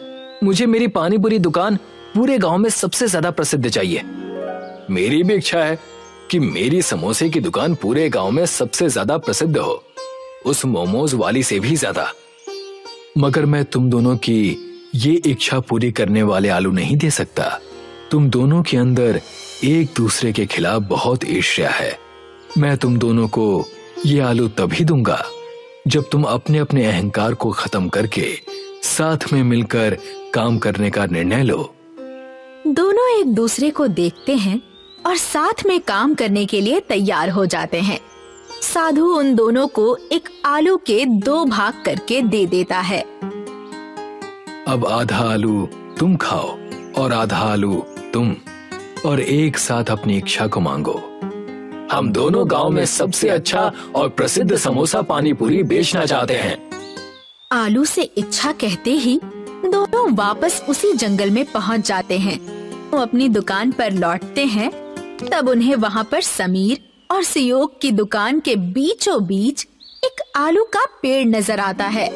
मुझे मेरी पानी पूरी दुकान पूरे गांव में सबसे ज्यादा प्रसिद्ध चाहिए। मेरी भी इच्छा है कि मेरी समोसे की दुकान पूरे गांव में सबसे ज्यादा प्रसिद्ध हो, उस मोमोज वाली से भी ज्यादा। मगर मैं तुम दोनों की ये इच्छा पूरी करने वाले आलू नहीं दे सकता। तुम दोनों के अंदर एक दूसरे के खिलाफ बहुत ईर्ष्या है। मैं तुम दोनों को ये आलू तभी दूंगा जब तुम अपने अपने अहंकार को खत्म करके साथ में मिलकर काम करने का निर्णय लो। दोनों एक दूसरे को देखते हैं और साथ में काम करने के लिए तैयार हो जाते हैं। साधु उन दोनों को एक आलू के 2 भाग करके दे देता है। अब आधा आलू तुम खाओ और आधा आलू तुम, और एक साथ अपनी इच्छा को मांगो। हम दोनों गांव में सबसे अच्छा और प्रसिद्ध समोसा पानी पूरी बेचना चाहते हैं। आलू से इच्छा कहते ही दोनों वापस उसी जंगल में पहुंच जाते हैं। वो अपनी दुकान पर लौटते हैं, तब उन्हें वहां पर समीर और सुयोग की दुकान के बीचों बीच एक आलू का पेड़ नजर आता है।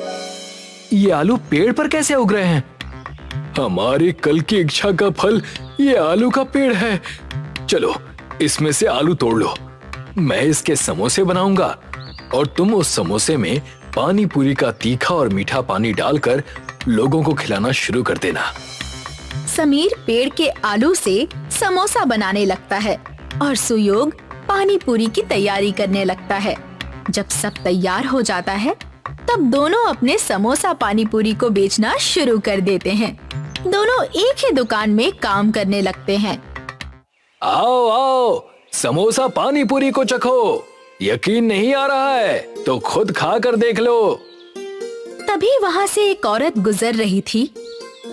ये आलू पेड़ पर कैसे उग रहे हैं? हमारी कल की इच्छा का फल ये आलू का पेड़ है। चलो इसमें से आलू तोड़ लो, मैं इसके समोसे बनाऊंगा और तुम उस समोसे में पानी पूरी का तीखा और मीठा पानी डालकर लोगों को खिलाना शुरू कर देना। समीर पेड़ के आलू से समोसा बनाने लगता है और सुयोग पानी पूरी की तैयारी करने लगता है। जब सब तैयार हो जाता है, तब दोनों अपने समोसा पानी पूरी को बेचना शुरू कर देते हैं। दोनों एक ही दुकान में काम करने लगते हैं। आओ आओ, समोसा पानी पूरी को चखो। यकीन नहीं आ रहा है तो खुद खा कर देख लो। तभी वहाँ से एक औरत गुजर रही थी।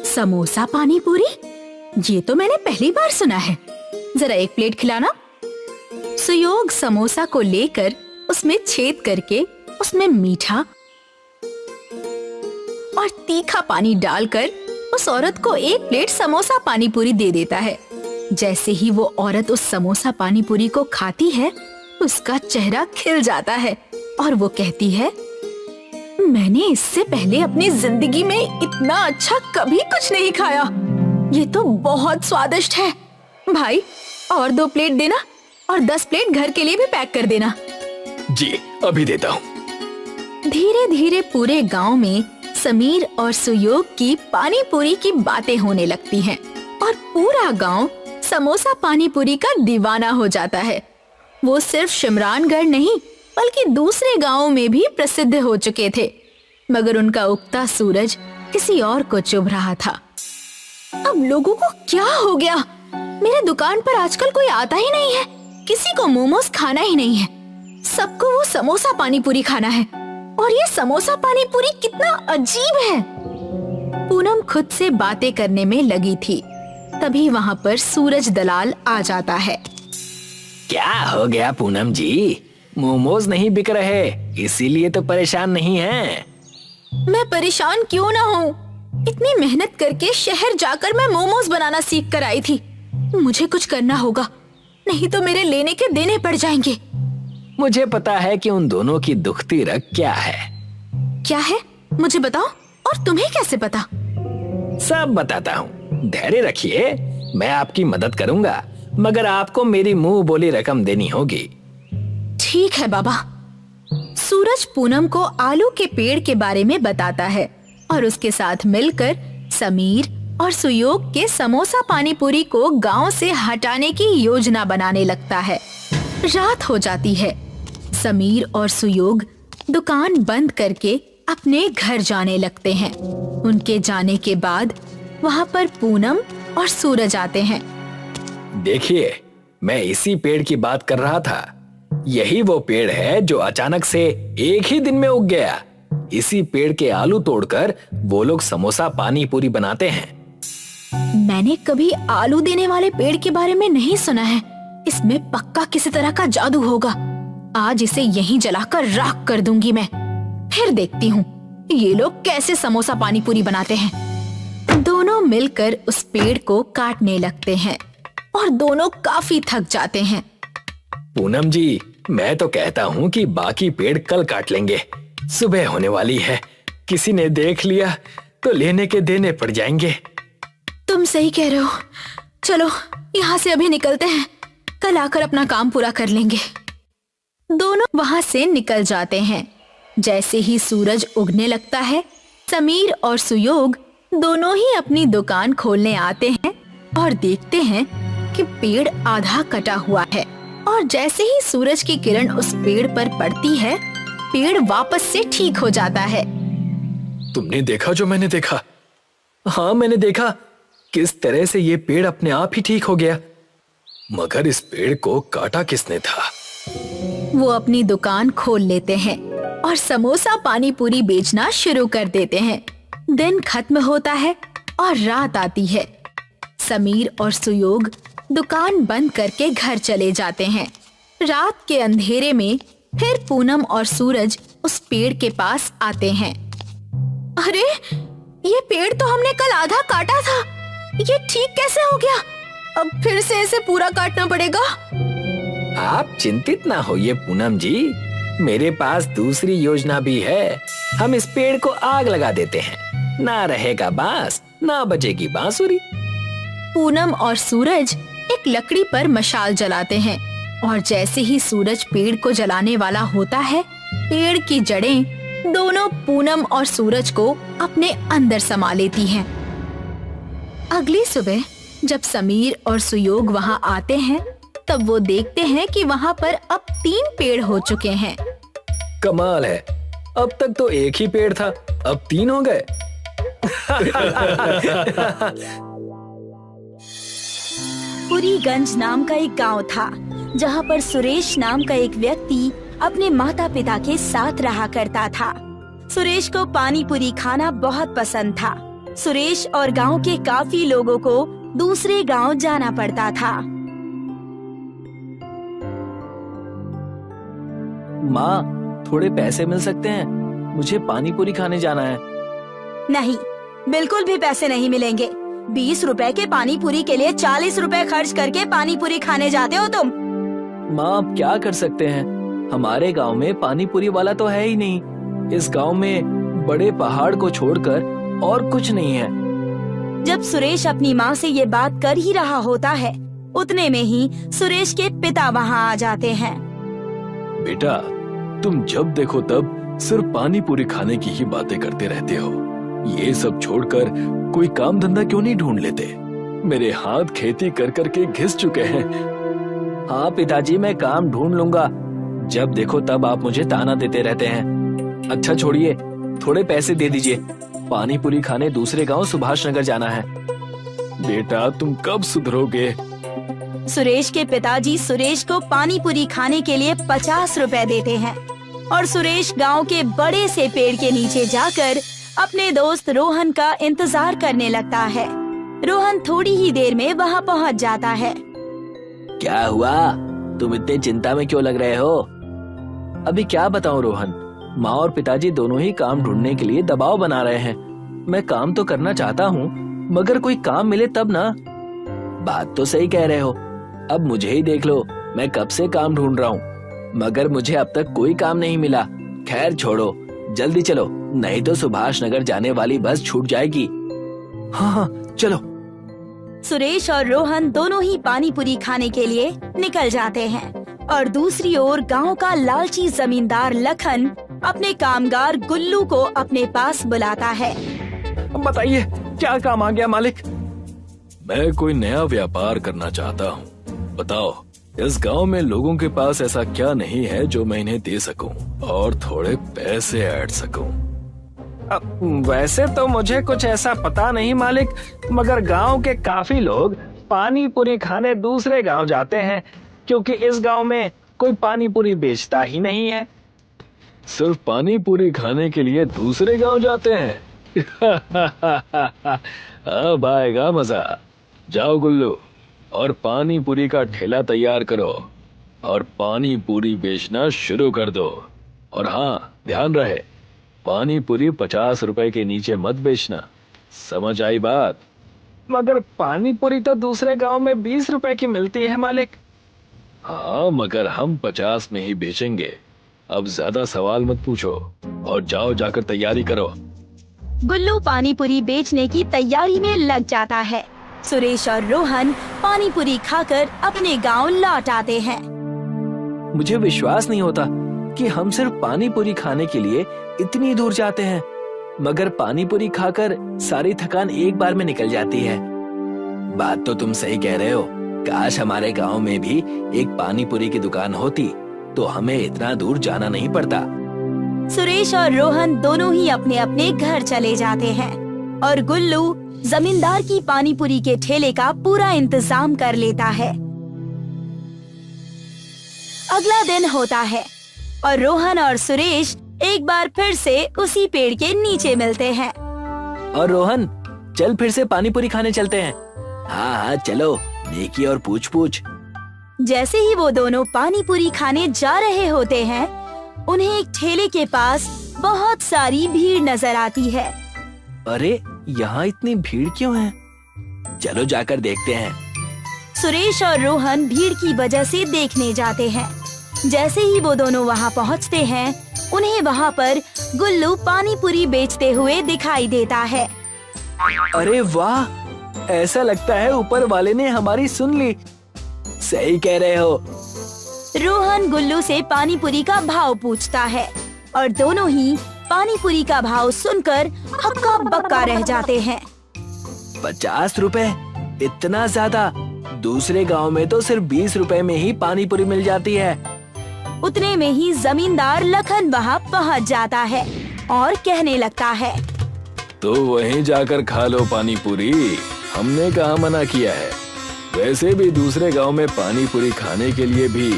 समोसा पानी पूरी, ये तो मैंने पहली बार सुना है, जरा एक प्लेट खिलाना। सुयोग समोसा को लेकर उसमें छेद करके उसमें मीठा और तीखा पानी डालकर उस औरत को एक प्लेट समोसा पानी पूरी दे देता है। जैसे ही वो औरत उस समोसा पानी पूरी को खाती है, उसका चेहरा खिल जाता है और वो कहती है, मैंने इससे पहले अपनी जिंदगी में इतना अच्छा कभी कुछ नहीं खाया। ये तो बहुत स्वादिष्ट है। भाई और 2 प्लेट देना और 10 प्लेट घर के लिए भी पैक कर देना। जी अभी देता हूँ। धीरे धीरे पूरे गांव में समीर और सुयोग की पानी पूरी की बातें होने लगती हैं और पूरा गांव समोसा पानी पूरी का दीवाना हो जाता है। वो सिर्फ शिमरानगढ़ नहीं बल्कि दूसरे गांवों में भी प्रसिद्ध हो चुके थे, मगर उनका उगता सूरज किसी और को चुभ रहा था। अब लोगों को क्या हो गया? मेरे दुकान पर आजकल कोई आता ही नहीं है, किसी को मोमोज खाना ही नहीं है, सबको वो समोसा पानी पूरी खाना है। और ये समोसा पानी पूरी कितना अजीब है। पूनम खुद से बातें करने में लगी थी, तभी वहाँ पर सूरज दलाल आ जाता है। क्या हो गया पूनम जी? मोमोज नहीं बिक रहे, इसीलिए तो परेशान नहीं हैं। मैं परेशान क्यों ना हूँ? इतनी मेहनत करके शहर जाकर मैं मोमोज बनाना सीख कर आई थी। मुझे कुछ करना होगा, नहीं तो मेरे लेने के देने पड़ जाएंगे। मुझे पता है कि उन दोनों की दुखती रग क्या है। क्या है? मुझे बताओ। और तुम्हें कैसे पता? सब बताता हूँ, धैर्य रखिए, मैं आपकी मदद करूँगा, मगर आपको मेरी मुंह बोली रकम देनी होगी। ठीक है बाबा। सूरज पूनम को आलू के पेड़ के बारे में बताता है और उसके साथ मिलकर समीर और सुयोग के समोसा पानी पूरी को गांव से हटाने की योजना बनाने लगता है। रात हो जाती है। समीर और सुयोग दुकान बंद करके अपने घर जाने लगते हैं। उनके जाने के बाद वहाँ पर पूनम और सूरज आते हैं। देखिए, मैं इसी पेड़ की बात कर रहा था। यही वो पेड़ है जो अचानक से एक ही दिन में उग गया। इसी पेड़ के आलू तोड़कर वो लोग समोसा पानी पूरी बनाते हैं। मैंने कभी आलू देने वाले पेड़ के बारे में नहीं सुना है, इसमें पक्का किसी तरह का जादू होगा। आज इसे यहीं जलाकर राख कर दूंगी मैं। फिर देखती हूँ ये लोग कैसे समोसा पानी पूरी बनाते हैं। दोनों मिलकर उस पेड़ को काटने लगते हैं और दोनों काफी थक जाते हैं। पूनम जी, मैं तो कहता हूँ कि बाकी पेड़ कल काट लेंगे। सुबह होने वाली है, किसी ने देख लिया तो लेने के देने पड़ जाएंगे। तुम सही कह रहे हो। चलो यहाँ से अभी निकलते हैं, कल आकर अपना काम पूरा कर लेंगे। दोनों वहां से निकल जाते हैं। जैसे ही सूरज उगने लगता है, समीर और सुयोग दोनों ही अपनी दुकान खोलने आते हैं और देखते हैं कि पेड़ आधा कटा हुआ है। और जैसे ही सूरज की किरण उस पेड़ पर पड़ती है, पेड़ वापस से ठीक हो जाता है। तुमने देखा जो मैंने देखा? हाँ, मैंने देखा किस तरह से ये पेड़ अपने आप ही ठीक हो गया। मगर इस पेड़ को काटा किसने था? वो अपनी दुकान खोल लेते हैं और समोसा पानी पूरी बेचना शुरू कर देते हैं। दिन खत्म होता है और रात आती है। समीर और सुयोग दुकान बंद करके घर चले जाते हैं। रात के अंधेरे में फिर पूनम और सूरज उस पेड़ के पास आते हैं। अरे, ये पेड़ तो हमने कल आधा काटा था, ये ठीक कैसे हो गया? अब फिर से इसे पूरा काटना पड़ेगा। आप चिंतित ना होइए पूनम जी, मेरे पास दूसरी योजना भी है। हम इस पेड़ को आग लगा देते हैं, ना रहेगा बांस, ना बजेगी बांसुरी। पूनम और सूरज एक लकड़ी पर मशाल जलाते हैं और जैसे ही सूरज पेड़ को जलाने वाला होता है, पेड़ की जड़ें दोनों पूनम और सूरज को अपने अंदर समा लेती हैं। अगली सुबह जब समीर और सुयोग वहां आते हैं, तब वो देखते हैं कि वहां पर अब 3 पेड़ हो चुके हैं। कमाल है, अब तक तो एक ही पेड़ था, अब 3 हो गए। पुरीगंज नाम का एक गांव था, जहां पर सुरेश नाम का एक व्यक्ति अपने माता पिता के साथ रहा करता था। सुरेश को पानी पूरी खाना बहुत पसंद था। सुरेश और गांव के काफी लोगों को दूसरे गांव जाना पड़ता था। माँ, थोड़े पैसे मिल सकते हैं? मुझे पानी पूरी खाने जाना है। नहीं, बिल्कुल भी पैसे नहीं मिलेंगे। 20 रुपए के पानी पूरी के लिए 40 रुपए खर्च करके पानी पूरी खाने जाते हो तुम। माँ, आप क्या कर सकते हैं? हमारे गांव में पानी पूरी वाला तो है ही नहीं। इस गांव में बड़े पहाड़ को छोड़कर और कुछ नहीं है। जब सुरेश अपनी माँ से ये बात कर ही रहा होता है, उतने में ही सुरेश के पिता वहाँ आ जाते हैं। बेटा, तुम जब देखो तब सिर्फ पानी पूरी खाने की ही बातें करते रहते हो। ये सब छोड़कर कोई काम धंधा क्यों नहीं ढूंढ लेते? मेरे हाथ खेती कर करके घिस चुके हैं। हाँ पिताजी, मैं काम ढूंढ लूंगा। जब देखो तब आप मुझे ताना देते रहते हैं। अच्छा छोड़िए, थोड़े पैसे दे दीजिए। पानी पूरी खाने दूसरे गांव सुभाष नगर जाना है। बेटा, तुम कब सुधरोगे? सुरेश के पिताजी सुरेश को पानी पूरी खाने के लिए 50 रुपए देते हैं और सुरेश गांव के बड़े से पेड़ के नीचे जाकर अपने दोस्त रोहन का इंतजार करने लगता है। रोहन थोड़ी ही देर में वहां पहुंच जाता है। क्या हुआ? तुम इतने चिंता में क्यों लग रहे हो? अभी क्या बताऊं रोहन, माँ और पिताजी दोनों ही काम ढूंढने के लिए दबाव बना रहे हैं। मैं काम तो करना चाहता हूँ, मगर कोई काम मिले तब ना। बात तो सही कह रहे हो। अब मुझे ही देख लो, मैं कब से काम ढूंढ रहा हूँ, मगर मुझे अब तक कोई काम नहीं मिला। खैर छोड़ो, जल्दी चलो, नहीं तो सुभाष नगर जाने वाली बस छूट जाएगी। हाँ हाँ चलो। सुरेश और रोहन दोनों ही पानी पूरी खाने के लिए निकल जाते हैं और दूसरी ओर गांव का लालची जमींदार लखन अपने कामगार गुल्लू को अपने पास बुलाता है। बताइए, क्या काम आ गया मालिक? मैं कोई नया व्यापार करना चाहता हूँ। बताओ, इस गांव में लोगों के पास ऐसा क्या नहीं है जो मैं इन्हें दे सकूं और थोड़े पैसे ऐड सकूं? वैसे तो मुझे कुछ ऐसा पता नहीं मालिक, मगर गांव के काफी लोग पानी पूरी खाने दूसरे गांव जाते हैं, क्योंकि इस गांव में कोई पानी पूरी बेचता ही नहीं है। सिर्फ पानी पूरी खाने के लिए दूसरे गांव जाते हैं? अब आएगा मजा। जाओ गुल्लू, और पानी पूरी का ठेला तैयार करो और पानी पूरी बेचना शुरू कर दो। और हाँ, ध्यान रहे, पानी पूरी 50 रुपए के नीचे मत बेचना। समझ आई बात? मगर पानी पूरी तो दूसरे गांव में 20 रुपए की मिलती है मालिक। हाँ, मगर हम 50 में ही बेचेंगे। अब ज्यादा सवाल मत पूछो और जाओ जाकर तैयारी करो। गुल्लू पानी पूरी बेचने की तैयारी में लग जाता है। सुरेश और रोहन पानी पूरी खाकर अपने गांव लौट आते हैं। मुझे विश्वास नहीं होता कि हम सिर्फ पानी पूरी खाने के लिए इतनी दूर जाते हैं, मगर पानी पूरी खाकर सारी थकान एक बार में निकल जाती है। बात तो तुम सही कह रहे हो। काश हमारे गांव में भी एक पानी पूरी की दुकान होती तो हमें इतना दूर जाना नहीं पड़ता। सुरेश और रोहन दोनों ही अपने अपने घर चले जाते हैं और गुल्लू जमींदार की पानी पूरी के ठेले का पूरा इंतजाम कर लेता है। अगला दिन होता है और रोहन और सुरेश एक बार फिर से उसी पेड़ के नीचे मिलते हैं। और रोहन, चल फिर से पानी पूरी खाने चलते हैं। हाँ हाँ चलो, नेकी और पूछ पूछ। जैसे ही वो दोनों पानी पूरी खाने जा रहे होते हैं, उन्हें एक ठेले के पास बहुत सारी भीड़ नजर आती है। अरे, यहाँ इतनी भीड़ क्यों है? चलो जाकर देखते हैं। सुरेश और रोहन भीड़ की वजह से देखने जाते हैं। जैसे ही वो दोनों वहाँ पहुँचते हैं, उन्हें वहाँ पर गुल्लू पानी पूरी बेचते हुए दिखाई देता है। अरे वाह, ऐसा लगता है ऊपर वाले ने हमारी सुन ली। सही कह रहे हो। रोहन गुल्लू से पानी पूरी का भाव पूछता है और दोनों ही पानी पूरी का भाव सुनकर हक्का बक्का रह जाते हैं। 50 रुपए? इतना ज्यादा? दूसरे गांव में तो सिर्फ 20 रुपए में ही पानी पूरी मिल जाती है। उतने में ही जमींदार लखन वहाँ पहुँच जाता है और कहने लगता है, तो वहीं जाकर खा लो पानी पूरी, हमने कहाँ मना किया है। वैसे भी दूसरे गांव में पानी पूरी खाने के लिए भी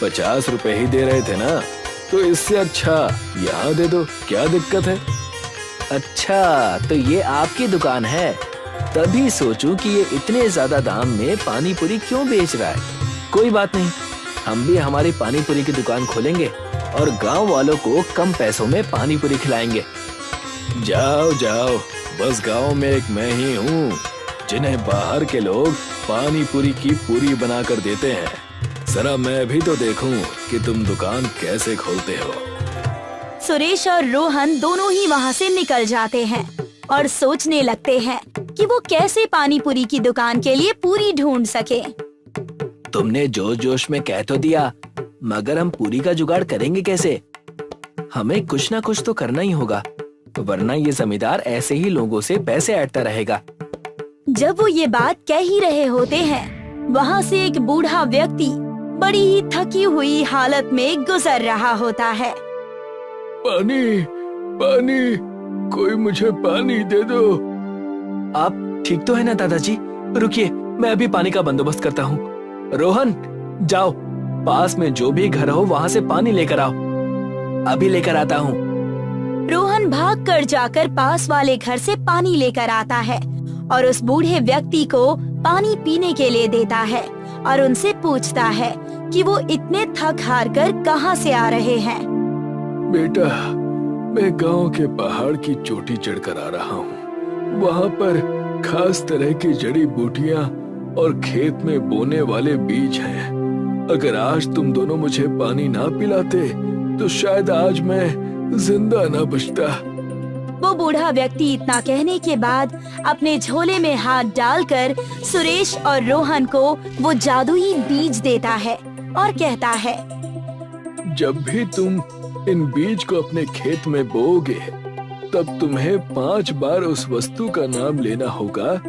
50 रुपए ही दे रहे थे ना, तो इससे अच्छा यहाँ दे दो, क्या दिक्कत है? अच्छा, तो ये आपकी दुकान है। तभी सोचूं कि ये इतने ज्यादा दाम में पानी पूरी क्यों बेच रहा है। कोई बात नहीं, हम भी हमारी पानी पूरी की दुकान खोलेंगे और गांव वालों को कम पैसों में पानी पूरी खिलाएंगे। जाओ जाओ, बस गांव में एक मैं ही हूँ जिन्हें बाहर के लोग पानी पूरी की पूरी बना कर देते हैं। जरा मैं भी तो देखूं कि तुम दुकान कैसे खोलते हो। सुरेश और रोहन दोनों ही वहाँ से निकल जाते हैं और सोचने लगते हैं कि वो कैसे पानी पूरी की दुकान के लिए पूरी ढूंढ सके। तुमने जोश जोश में कह तो दिया, मगर हम पूरी का जुगाड़ करेंगे कैसे? हमें कुछ ना कुछ तो करना ही होगा, वरना ये जमींदार ऐसे ही लोगों से पैसे ऐंठता रहेगा। जब वो ये बात कह ही रहे होते हैं, वहाँ से एक बूढ़ा व्यक्ति बड़ी ही थकी हुई हालत में गुजर रहा होता है। पानी, पानी, कोई मुझे पानी दे दो। आप ठीक तो है ना दादाजी? रुकिए, मैं अभी पानी का बंदोबस्त करता हूँ। रोहन, जाओ, पास में जो भी घर हो वहाँ से पानी लेकर आओ। अभी लेकर आता हूँ। रोहन भागकर जाकर पास वाले घर से पानी लेकर आता है और उस बूढ़े व्यक्ति को पानी पीने के लिए देता है और उनसे पूछता है कि वो इतने थक हार कर कहाँ से आ रहे हैं। बेटा, मैं गांव के पहाड़ की चोटी चढ़कर आ रहा हूँ। वहाँ पर खास तरह की जड़ी बूटियाँ और खेत में बोने वाले बीज हैं। अगर आज तुम दोनों मुझे पानी ना पिलाते तो शायद आज मैं जिंदा ना बचता। वो बूढ़ा व्यक्ति इतना कहने के बाद अपने झोले में हाथ डालकर सुरेश और रोहन को वो जादुई बीज देता है और कहता है, जब भी तुम इन बीज को अपने खेत में बोओगे, तब तुम्हें 5 बार उस वस्तु का नाम लेना होगा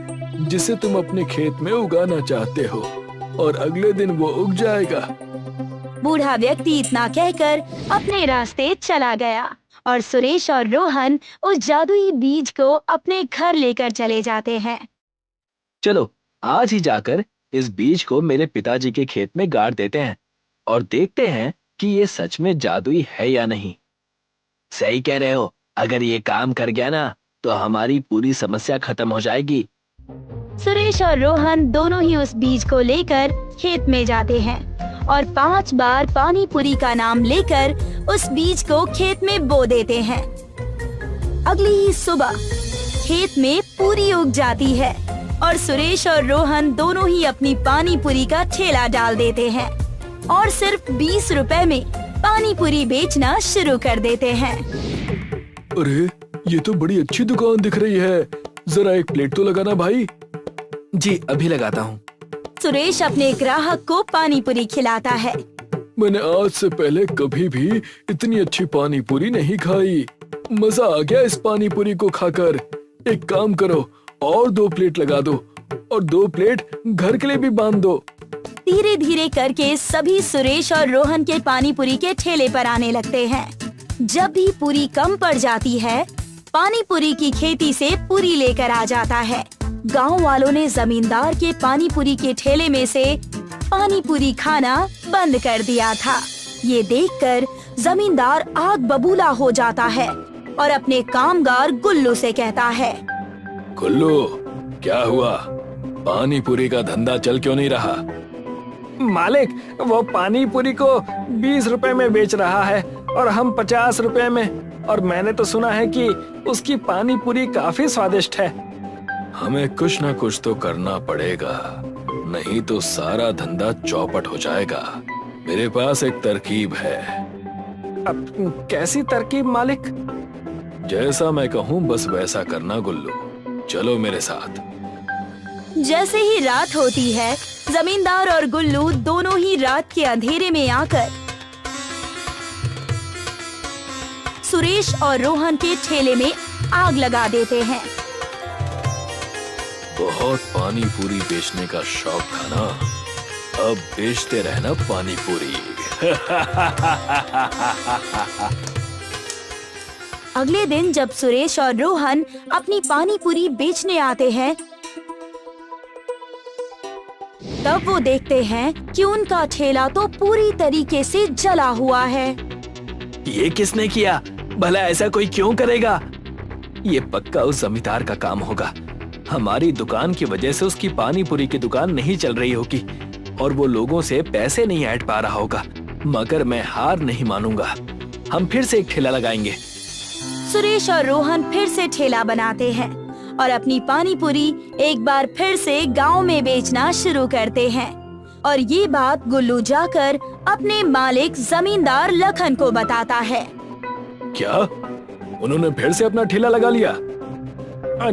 जिसे तुम अपने खेत में उगाना चाहते हो, और अगले दिन वो उग जाएगा। बूढ़ा व्यक्ति इतना कहकर अपने रास्ते चला गया और सुरेश और रोहन उस जादुई बीज को अपने घर लेकर चले जाते हैं। चलो आज ही जाकर इस बीज को मेरे पिताजी के खेत में गाड़ देते हैं और देखते हैं कि ये सच में जादुई है या नहीं। सही कह रहे हो, अगर ये काम कर गया ना तो हमारी पूरी समस्या खत्म हो जाएगी। सुरेश और रोहन दोनों ही उस बीज को लेकर खेत में जाते हैं और 5 बार पानी पुरी का नाम लेकर उस बीज को खेत में बो देते हैं। अगली ही सुबह खेत में पूरी उग जाती है और सुरेश और रोहन दोनों ही अपनी पानी पुरी का ठेला डाल देते हैं और सिर्फ 20 रुपए में पानी पुरी बेचना शुरू कर देते हैं। अरे ये तो बड़ी अच्छी दुकान दिख रही है, जरा एक प्लेट तो लगाना भाई। जी अभी लगाता हूँ। सुरेश अपने ग्राहक को पानी पुरी खिलाता है। मैंने आज से पहले कभी भी इतनी अच्छी पानी पूरी नहीं खाई। मजा आ गया इस पानी पूरी को खाकर। एक काम करो और 2 प्लेट लगा दो और 2 प्लेट घर के लिए भी बांध दो। धीरे धीरे करके सभी सुरेश और रोहन के पानी पुरी के ठेले पर आने लगते हैं। जब भी पूरी कम पड़ जाती है, पानी पुरी की खेती से पूरी लेकर आ जाता है। गांव वालों ने जमींदार के पानी पुरी के ठेले में से पानी पुरी खाना बंद कर दिया था। ये देखकर जमींदार आग बबूला हो जाता है और अपने कामगार गुल्लू से कहता है, गुल्लू, क्या हुआ? पानी पूरी का धंधा चल क्यों नहीं रहा? मालिक, वो पानी पूरी को 20 रुपए में बेच रहा है और हम 50 रुपए में। और मैंने तो सुना है कि उसकी पानी पूरी काफी स्वादिष्ट है। हमें कुछ न कुछ तो करना पड़ेगा, नहीं तो सारा धंधा चौपट हो जाएगा। मेरे पास एक तरकीब है। अब कैसी तरकीब मालिक? जैसा मैं कहूँ बस वैसा करना गुल्लू, चलो मेरे साथ। जैसे ही रात होती है, जमींदार और गुल्लू दोनों ही रात के अंधेरे में आकर सुरेश और रोहन के ठेले में आग लगा देते हैं। बहुत पानी पूरी बेचने का शौक था ना, अब बेचते रहना पानी पूरी। अगले दिन जब सुरेश और रोहन अपनी पानी पूरी बेचने आते हैं, तब वो देखते हैं कि उनका ठेला तो पूरी तरीके से जला हुआ है। ये किसने किया? भला ऐसा कोई क्यों करेगा? ये पक्का उस जमींदार का काम होगा। हमारी दुकान की वजह से उसकी पानी पूरी की दुकान नहीं चल रही होगी और वो लोगों से पैसे नहीं ऐंठ पा रहा होगा। मगर मैं हार नहीं मानूंगा, हम फिर से एक ठेला लगाएंगे। सुरेश और रोहन फिर से ठेला बनाते हैं और अपनी पानी पूरी एक बार फिर से गांव में बेचना शुरू करते हैं। और ये बात गुल्लू जाकर अपने मालिक जमींदार लखन को बताता है। क्या उन्होंने फिर से अपना ठेला लगा लिया?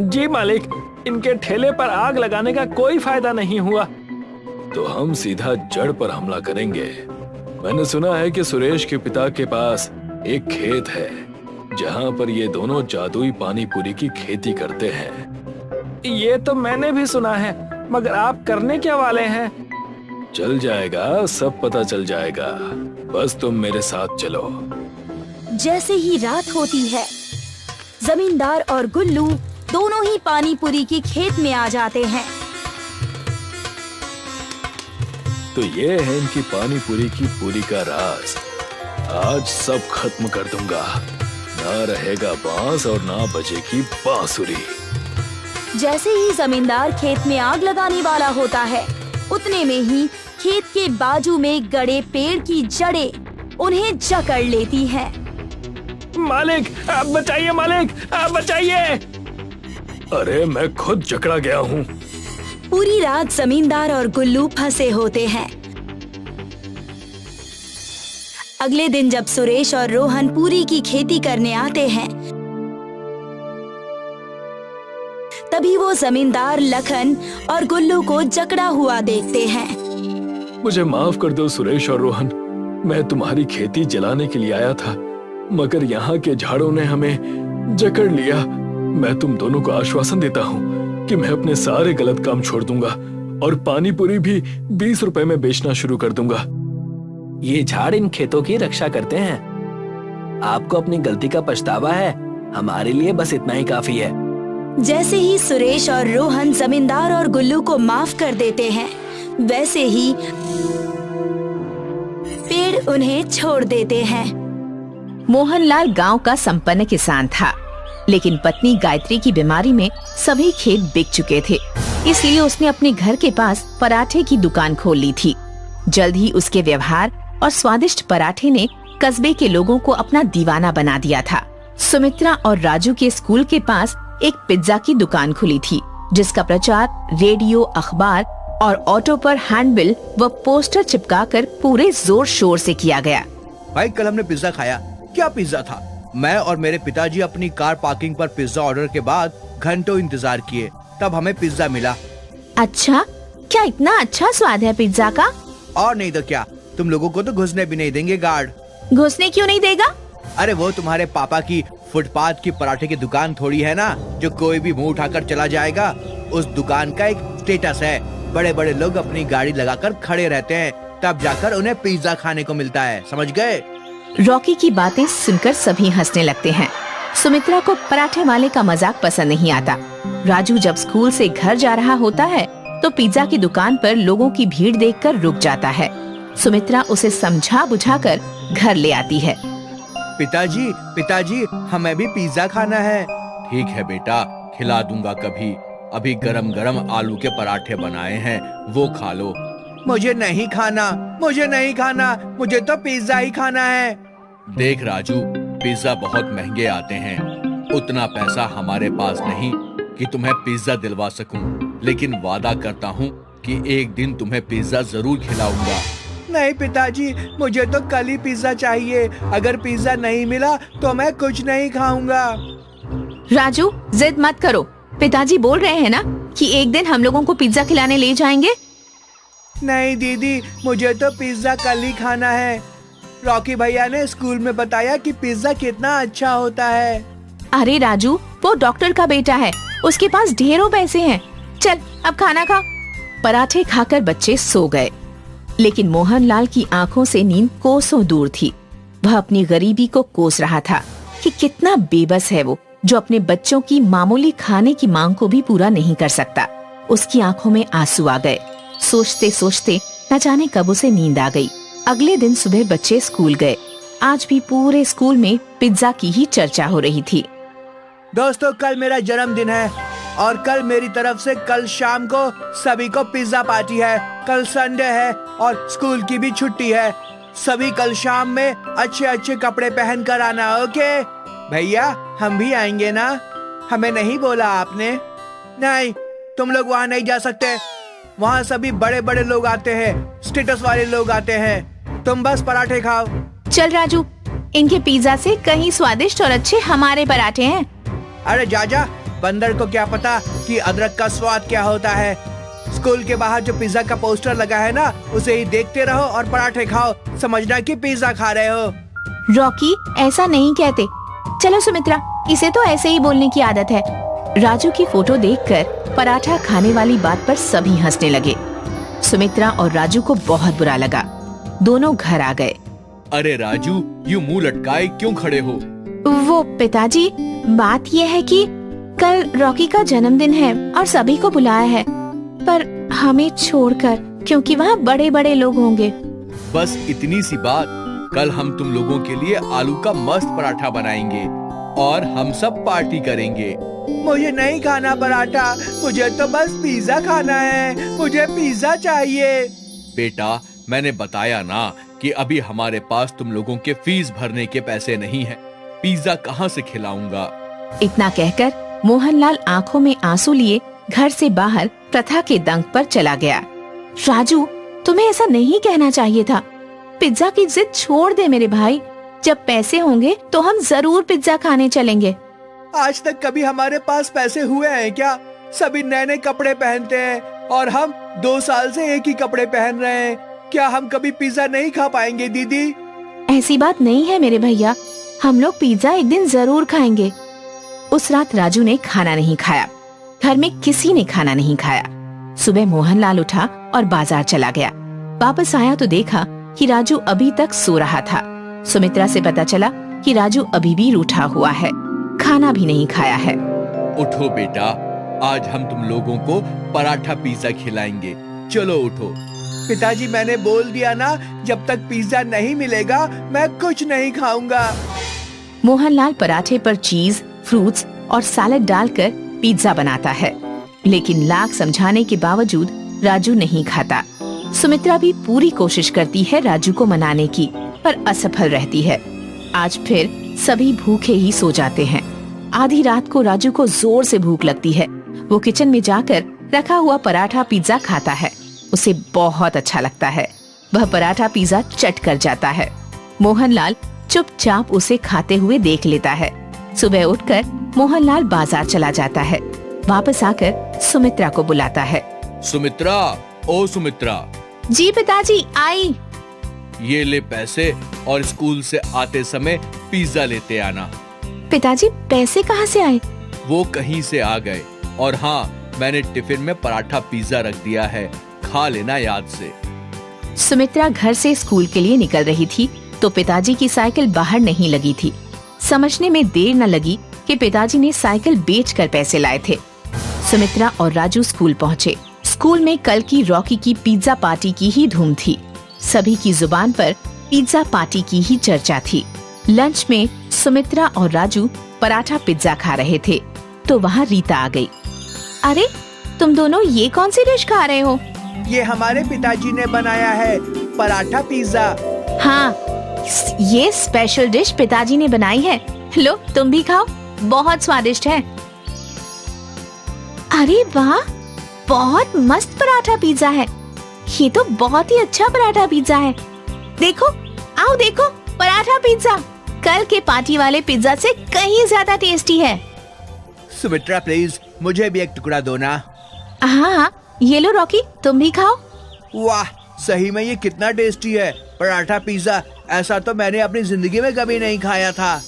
जी मालिक, इनके ठेले पर आग लगाने का कोई फायदा नहीं हुआ। तो हम सीधा जड़ पर हमला करेंगे। मैंने सुना है कि सुरेश के पिता के पास एक खेत है जहाँ पर ये दोनों जादुई पानी पूरी की खेती करते हैं। ये तो मैंने भी सुना है, मगर आप करने क्या वाले हैं? चल जाएगा, सब पता चल जाएगा, बस तुम मेरे साथ चलो। जैसे ही रात होती है, जमींदार और गुल्लू दोनों ही पानी पूरी की खेत में आ जाते हैं। तो ये है इनकी पानी पूरी की पूरी का राज। आज सब खत्म कर दूंगा, ना रहेगा बांस और ना बजेगी बांसुरी। जैसे ही जमींदार खेत में आग लगाने वाला होता है, उतने में ही खेत के बाजू में गड़े पेड़ की जड़ें उन्हें जकड़ लेती हैं। मालिक, आप बचाइए मालिक, आप बचाइए। अरे मैं खुद जकड़ा गया हूँ। पूरी रात जमींदार और गुल्लू फंसे होते हैं। अगले दिन जब सुरेश और रोहन पूरी की खेती करने आते हैं, तभी वो जमींदार लखन और गुल्लू को जकड़ा हुआ देखते हैं। मुझे माफ कर दो सुरेश और रोहन, मैं तुम्हारी खेती जलाने के लिए आया था, मगर यहाँ के झाड़ों ने हमें जकड़ लिया। मैं तुम दोनों को आश्वासन देता हूँ कि मैं अपने सारे गलत काम छोड़ दूंगा और पानी पूरी भी 20 रुपए में बेचना शुरू कर दूंगा। ये झाड़ इन खेतों की रक्षा करते हैं। आपको अपनी गलती का पछतावा है, हमारे लिए बस इतना ही काफी है। जैसे ही सुरेश और रोहन जमींदार और गुल्लू को माफ कर देते हैं, वैसे ही पेड़ उन्हें छोड़ देते हैं। मोहनलाल गांव का संपन्न किसान था, लेकिन पत्नी गायत्री की बीमारी में सभी खेत बिक चुके थे। इसलिए उसने अपने घर के पास पराठे की दुकान खोल ली थी। जल्द ही उसके व्यवहार और स्वादिष्ट पराठे ने कस्बे के लोगों को अपना दीवाना बना दिया था। सुमित्रा और राजू के स्कूल के पास एक पिज्जा की दुकान खुली थी, जिसका प्रचार रेडियो, अखबार और ऑटो पर हैंडबिल व पोस्टर चिपकाकर पूरे जोर शोर से किया गया। भाई कल हमने पिज्जा खाया। क्या पिज्जा था? मैं और मेरे पिताजी अपनी कार पार्किंग पर पिज्जा ऑर्डर के बाद घंटों इंतजार किए, तब हमें पिज्जा मिला। अच्छा, क्या इतना अच्छा स्वाद है पिज्जा का? और नहीं तो क्या, तुम लोगों को तो घुसने भी नहीं देंगे गार्ड। घुसने क्यों नहीं देगा? अरे वो तुम्हारे पापा की फुटपाथ की पराठे की दुकान थोड़ी है ना, जो कोई भी मुंह उठाकर चला जाएगा। उस दुकान का एक स्टेटस है, बड़े बड़े लोग अपनी गाड़ी लगाकर खड़े रहते हैं, तब जाकर उन्हें पिज्जा खाने को मिलता है, समझ गए? रॉकी की बातें सुनकर सभी हंसने लगते हैं। सुमित्रा को पराठे वाले का मजाक पसंद नहीं आता। राजू जब स्कूल से घर जा रहा होता है तो पिज्जा की दुकान पर लोगों की भीड़ देखकर रुक जाता है। सुमित्रा उसे समझा बुझाकर घर ले आती है। पिताजी, पिताजी, हमें भी पिज्जा खाना है। ठीक है बेटा, खिला दूंगा कभी। अभी गरम गरम आलू के पराठे बनाए हैं, वो खा लो। मुझे नहीं खाना, मुझे नहीं खाना, मुझे तो पिज्जा ही खाना है। देख राजू, पिज्जा बहुत महंगे आते हैं, उतना पैसा हमारे पास नहीं कि तुम्हें पिज्जा दिलवा सकूं, लेकिन वादा करता हूं कि एक दिन तुम्हें पिज्जा जरूर खिलाऊंगा। नहीं पिताजी, मुझे तो कल ही पिज्जा चाहिए। अगर पिज्जा नहीं मिला तो मैं कुछ नहीं खाऊंगा। राजू, जिद मत करो। पिताजी बोल रहे हैं ना कि एक दिन हम लोगों को पिज्जा खिलाने ले जाएंगे। नहीं दीदी, मुझे तो पिज्जा कल ही खाना है। रॉकी भैया ने स्कूल में बताया कि पिज्जा कितना अच्छा होता है। अरे राजू, वो डॉक्टर का बेटा है, उसके पास ढेरों पैसे हैं। चल अब खाना खा। पराठे खाकर बच्चे सो गए, लेकिन मोहनलाल की आंखों से नींद कोसों दूर थी। वह अपनी गरीबी को कोस रहा था कि कितना बेबस है वो, जो अपने बच्चों की मामूली खाने की मांग को भी पूरा नहीं कर सकता। उसकी आंखों में आंसू आ गए। सोचते सोचते न जाने कब उसे नींद आ गई। अगले दिन सुबह बच्चे स्कूल गए। आज भी पूरे स्कूल में पिज्जा की ही चर्चा हो रही थी। दोस्तों, कल मेरा जन्मदिन है और कल मेरी तरफ से कल शाम को सभी को पिज्जा पार्टी है। कल संडे है और स्कूल की भी छुट्टी है। सभी कल शाम में अच्छे अच्छे कपड़े पहन कर आना, ओके? भैया, हम भी आएंगे ना? हमें नहीं बोला आपने? नहीं, तुम लोग वहाँ नहीं जा सकते। वहाँ सभी बड़े बड़े लोग आते हैं, स्टेटस वाले लोग आते हैं। तुम बस पराठे खाओ। चल राजू, इनके पिज्जा से कहीं स्वादिष्ट और अच्छे हमारे पराठे हैं। अरे जाजा, बंदर को क्या पता कि अदरक का स्वाद क्या होता है। स्कूल के बाहर जो पिज्जा का पोस्टर लगा है ना, उसे ही देखते रहो और पराठे खाओ, समझना कि पिज्जा खा रहे हो। रॉकी, ऐसा नहीं कहते। चलो सुमित्रा, इसे तो ऐसे ही बोलने की आदत है। राजू की फोटो देखकर पराठा खाने वाली बात पर सभी हंसने लगे। सुमित्रा और राजू को बहुत बुरा लगा। दोनों घर आ गए। अरे राजू, यूं मुंह लटकाए क्यों खड़े हो? वो पिताजी, बात ये है कि कल रॉकी का जन्मदिन है और सभी को बुलाया है, पर हमें छोड़कर, क्योंकि वहाँ बड़े बड़े लोग होंगे। बस इतनी सी बात। कल हम तुम लोगों के लिए आलू का मस्त पराठा बनाएंगे और हम सब पार्टी करेंगे। मुझे नहीं खाना पराठा, मुझे तो बस पिज्जा खाना है। मुझे पिज्जा चाहिए। बेटा, मैंने बताया ना कि अभी हमारे पास तुम लोगों के फीस भरने के पैसे नहीं हैं। पिज्जा कहाँ से खिलाऊंगा? इतना कहकर मोहनलाल आंखों में आंसू लिए घर से बाहर प्रथा के दंग पर चला गया। राजू, तुम्हें ऐसा नहीं कहना चाहिए था। पिज्जा की जिद छोड़ दे मेरे भाई। जब पैसे होंगे तो हम जरूर पिज्जा खाने चलेंगे। आज तक कभी हमारे पास पैसे हुए हैं क्या? सभी नए नए कपड़े पहनते हैं और हम 2 साल से एक ही कपड़े पहन रहे हैं। क्या हम कभी पिज्जा नहीं खा पाएंगे दीदी? ऐसी बात नहीं है मेरे भैया, हम लोग पिज्जा एक दिन जरूर खाएंगे। उस रात राजू ने खाना नहीं खाया। घर में किसी ने खाना नहीं खाया। सुबह मोहनलाल उठा और बाजार चला गया। वापस आया तो देखा कि राजू अभी तक सो रहा था। सुमित्रा से पता चला कि राजू अभी भी रूठा हुआ है, खाना भी नहीं खाया है। उठो बेटा, आज हम तुम लोगों को पराठा पिज्जा खिलाएंगे। चलो उठो। पिताजी, मैंने बोल दिया ना, जब तक पिज्जा नहीं मिलेगा मैं कुछ नहीं खाऊंगा। मोहनलाल पराठे पर चीज, फ्रूट्स और सैलेड डालकर पिज्जा बनाता है। लेकिन लाख समझाने के बावजूद राजू नहीं खाता। सुमित्रा भी पूरी कोशिश करती है राजू को मनाने की, पर असफल रहती है। आज फिर सभी भूखे ही सो जाते हैं। आधी रात को राजू को जोर से भूख लगती है। वो किचन में जाकर रखा हुआ पराठा पिज्जा खाता है। उसे बहुत अच्छा लगता है। वह पराठा पिज्जा चट कर जाता है। मोहनलाल चुपचाप उसे खाते हुए देख लेता है। सुबह उठकर मोहनलाल बाजार चला जाता है। वापस आकर सुमित्रा को बुलाता है। सुमित्रा, ओ सुमित्रा, जी पिताजी, आई। ये ले पैसे और स्कूल से आते समय पिज्जा लेते आना। पिताजी, पैसे कहाँ से आए? वो कहीं से आ गए। और हाँ, मैंने टिफिन में पराठा पिज्जा रख दिया है, खा लेना याद से। सुमित्रा घर से स्कूल के लिए निकल रही थी तो पिताजी की साइकिल बाहर नहीं लगी थी। समझने में देर न लगी कि पिताजी ने साइकिल बेचकर पैसे लाए थे। सुमित्रा और राजू स्कूल पहुँचे। स्कूल में कल की रॉकी की पिज्जा पार्टी की ही धूम थी। सभी की जुबान पर पिज्जा पार्टी की ही चर्चा थी। लंच में सुमित्रा और राजू पराठा पिज्जा खा रहे थे तो वहाँ रीता आ गई। अरे, तुम दोनों ये कौन सी डिश खा रहे हो? ये हमारे पिताजी ने बनाया है, पराठा पिज्जा। हाँ, ये स्पेशल डिश पिताजी ने बनाई है। लो, तुम भी खाओ, बहुत स्वादिष्ट है। अरे वाह, बहुत मस्त पराठा पिज्जा है। ये तो बहुत ही अच्छा पराठा पिज्जा है। देखो, आओ देखो, पराठा पिज्जा कल के पार्टी वाले पिज्जा से कहीं ज्यादा टेस्टी है। सुमित्रा प्लीज, मुझे भी एक टुकड़ा दो ना। हाँ, ये लो रॉकी, तुम भी खाओ। वाह, सही में ये कितना टेस्टी है पराठा पिज्जा। ऐसा तो मैंने अपनी जिंदगी में कभी नहीं खाया था।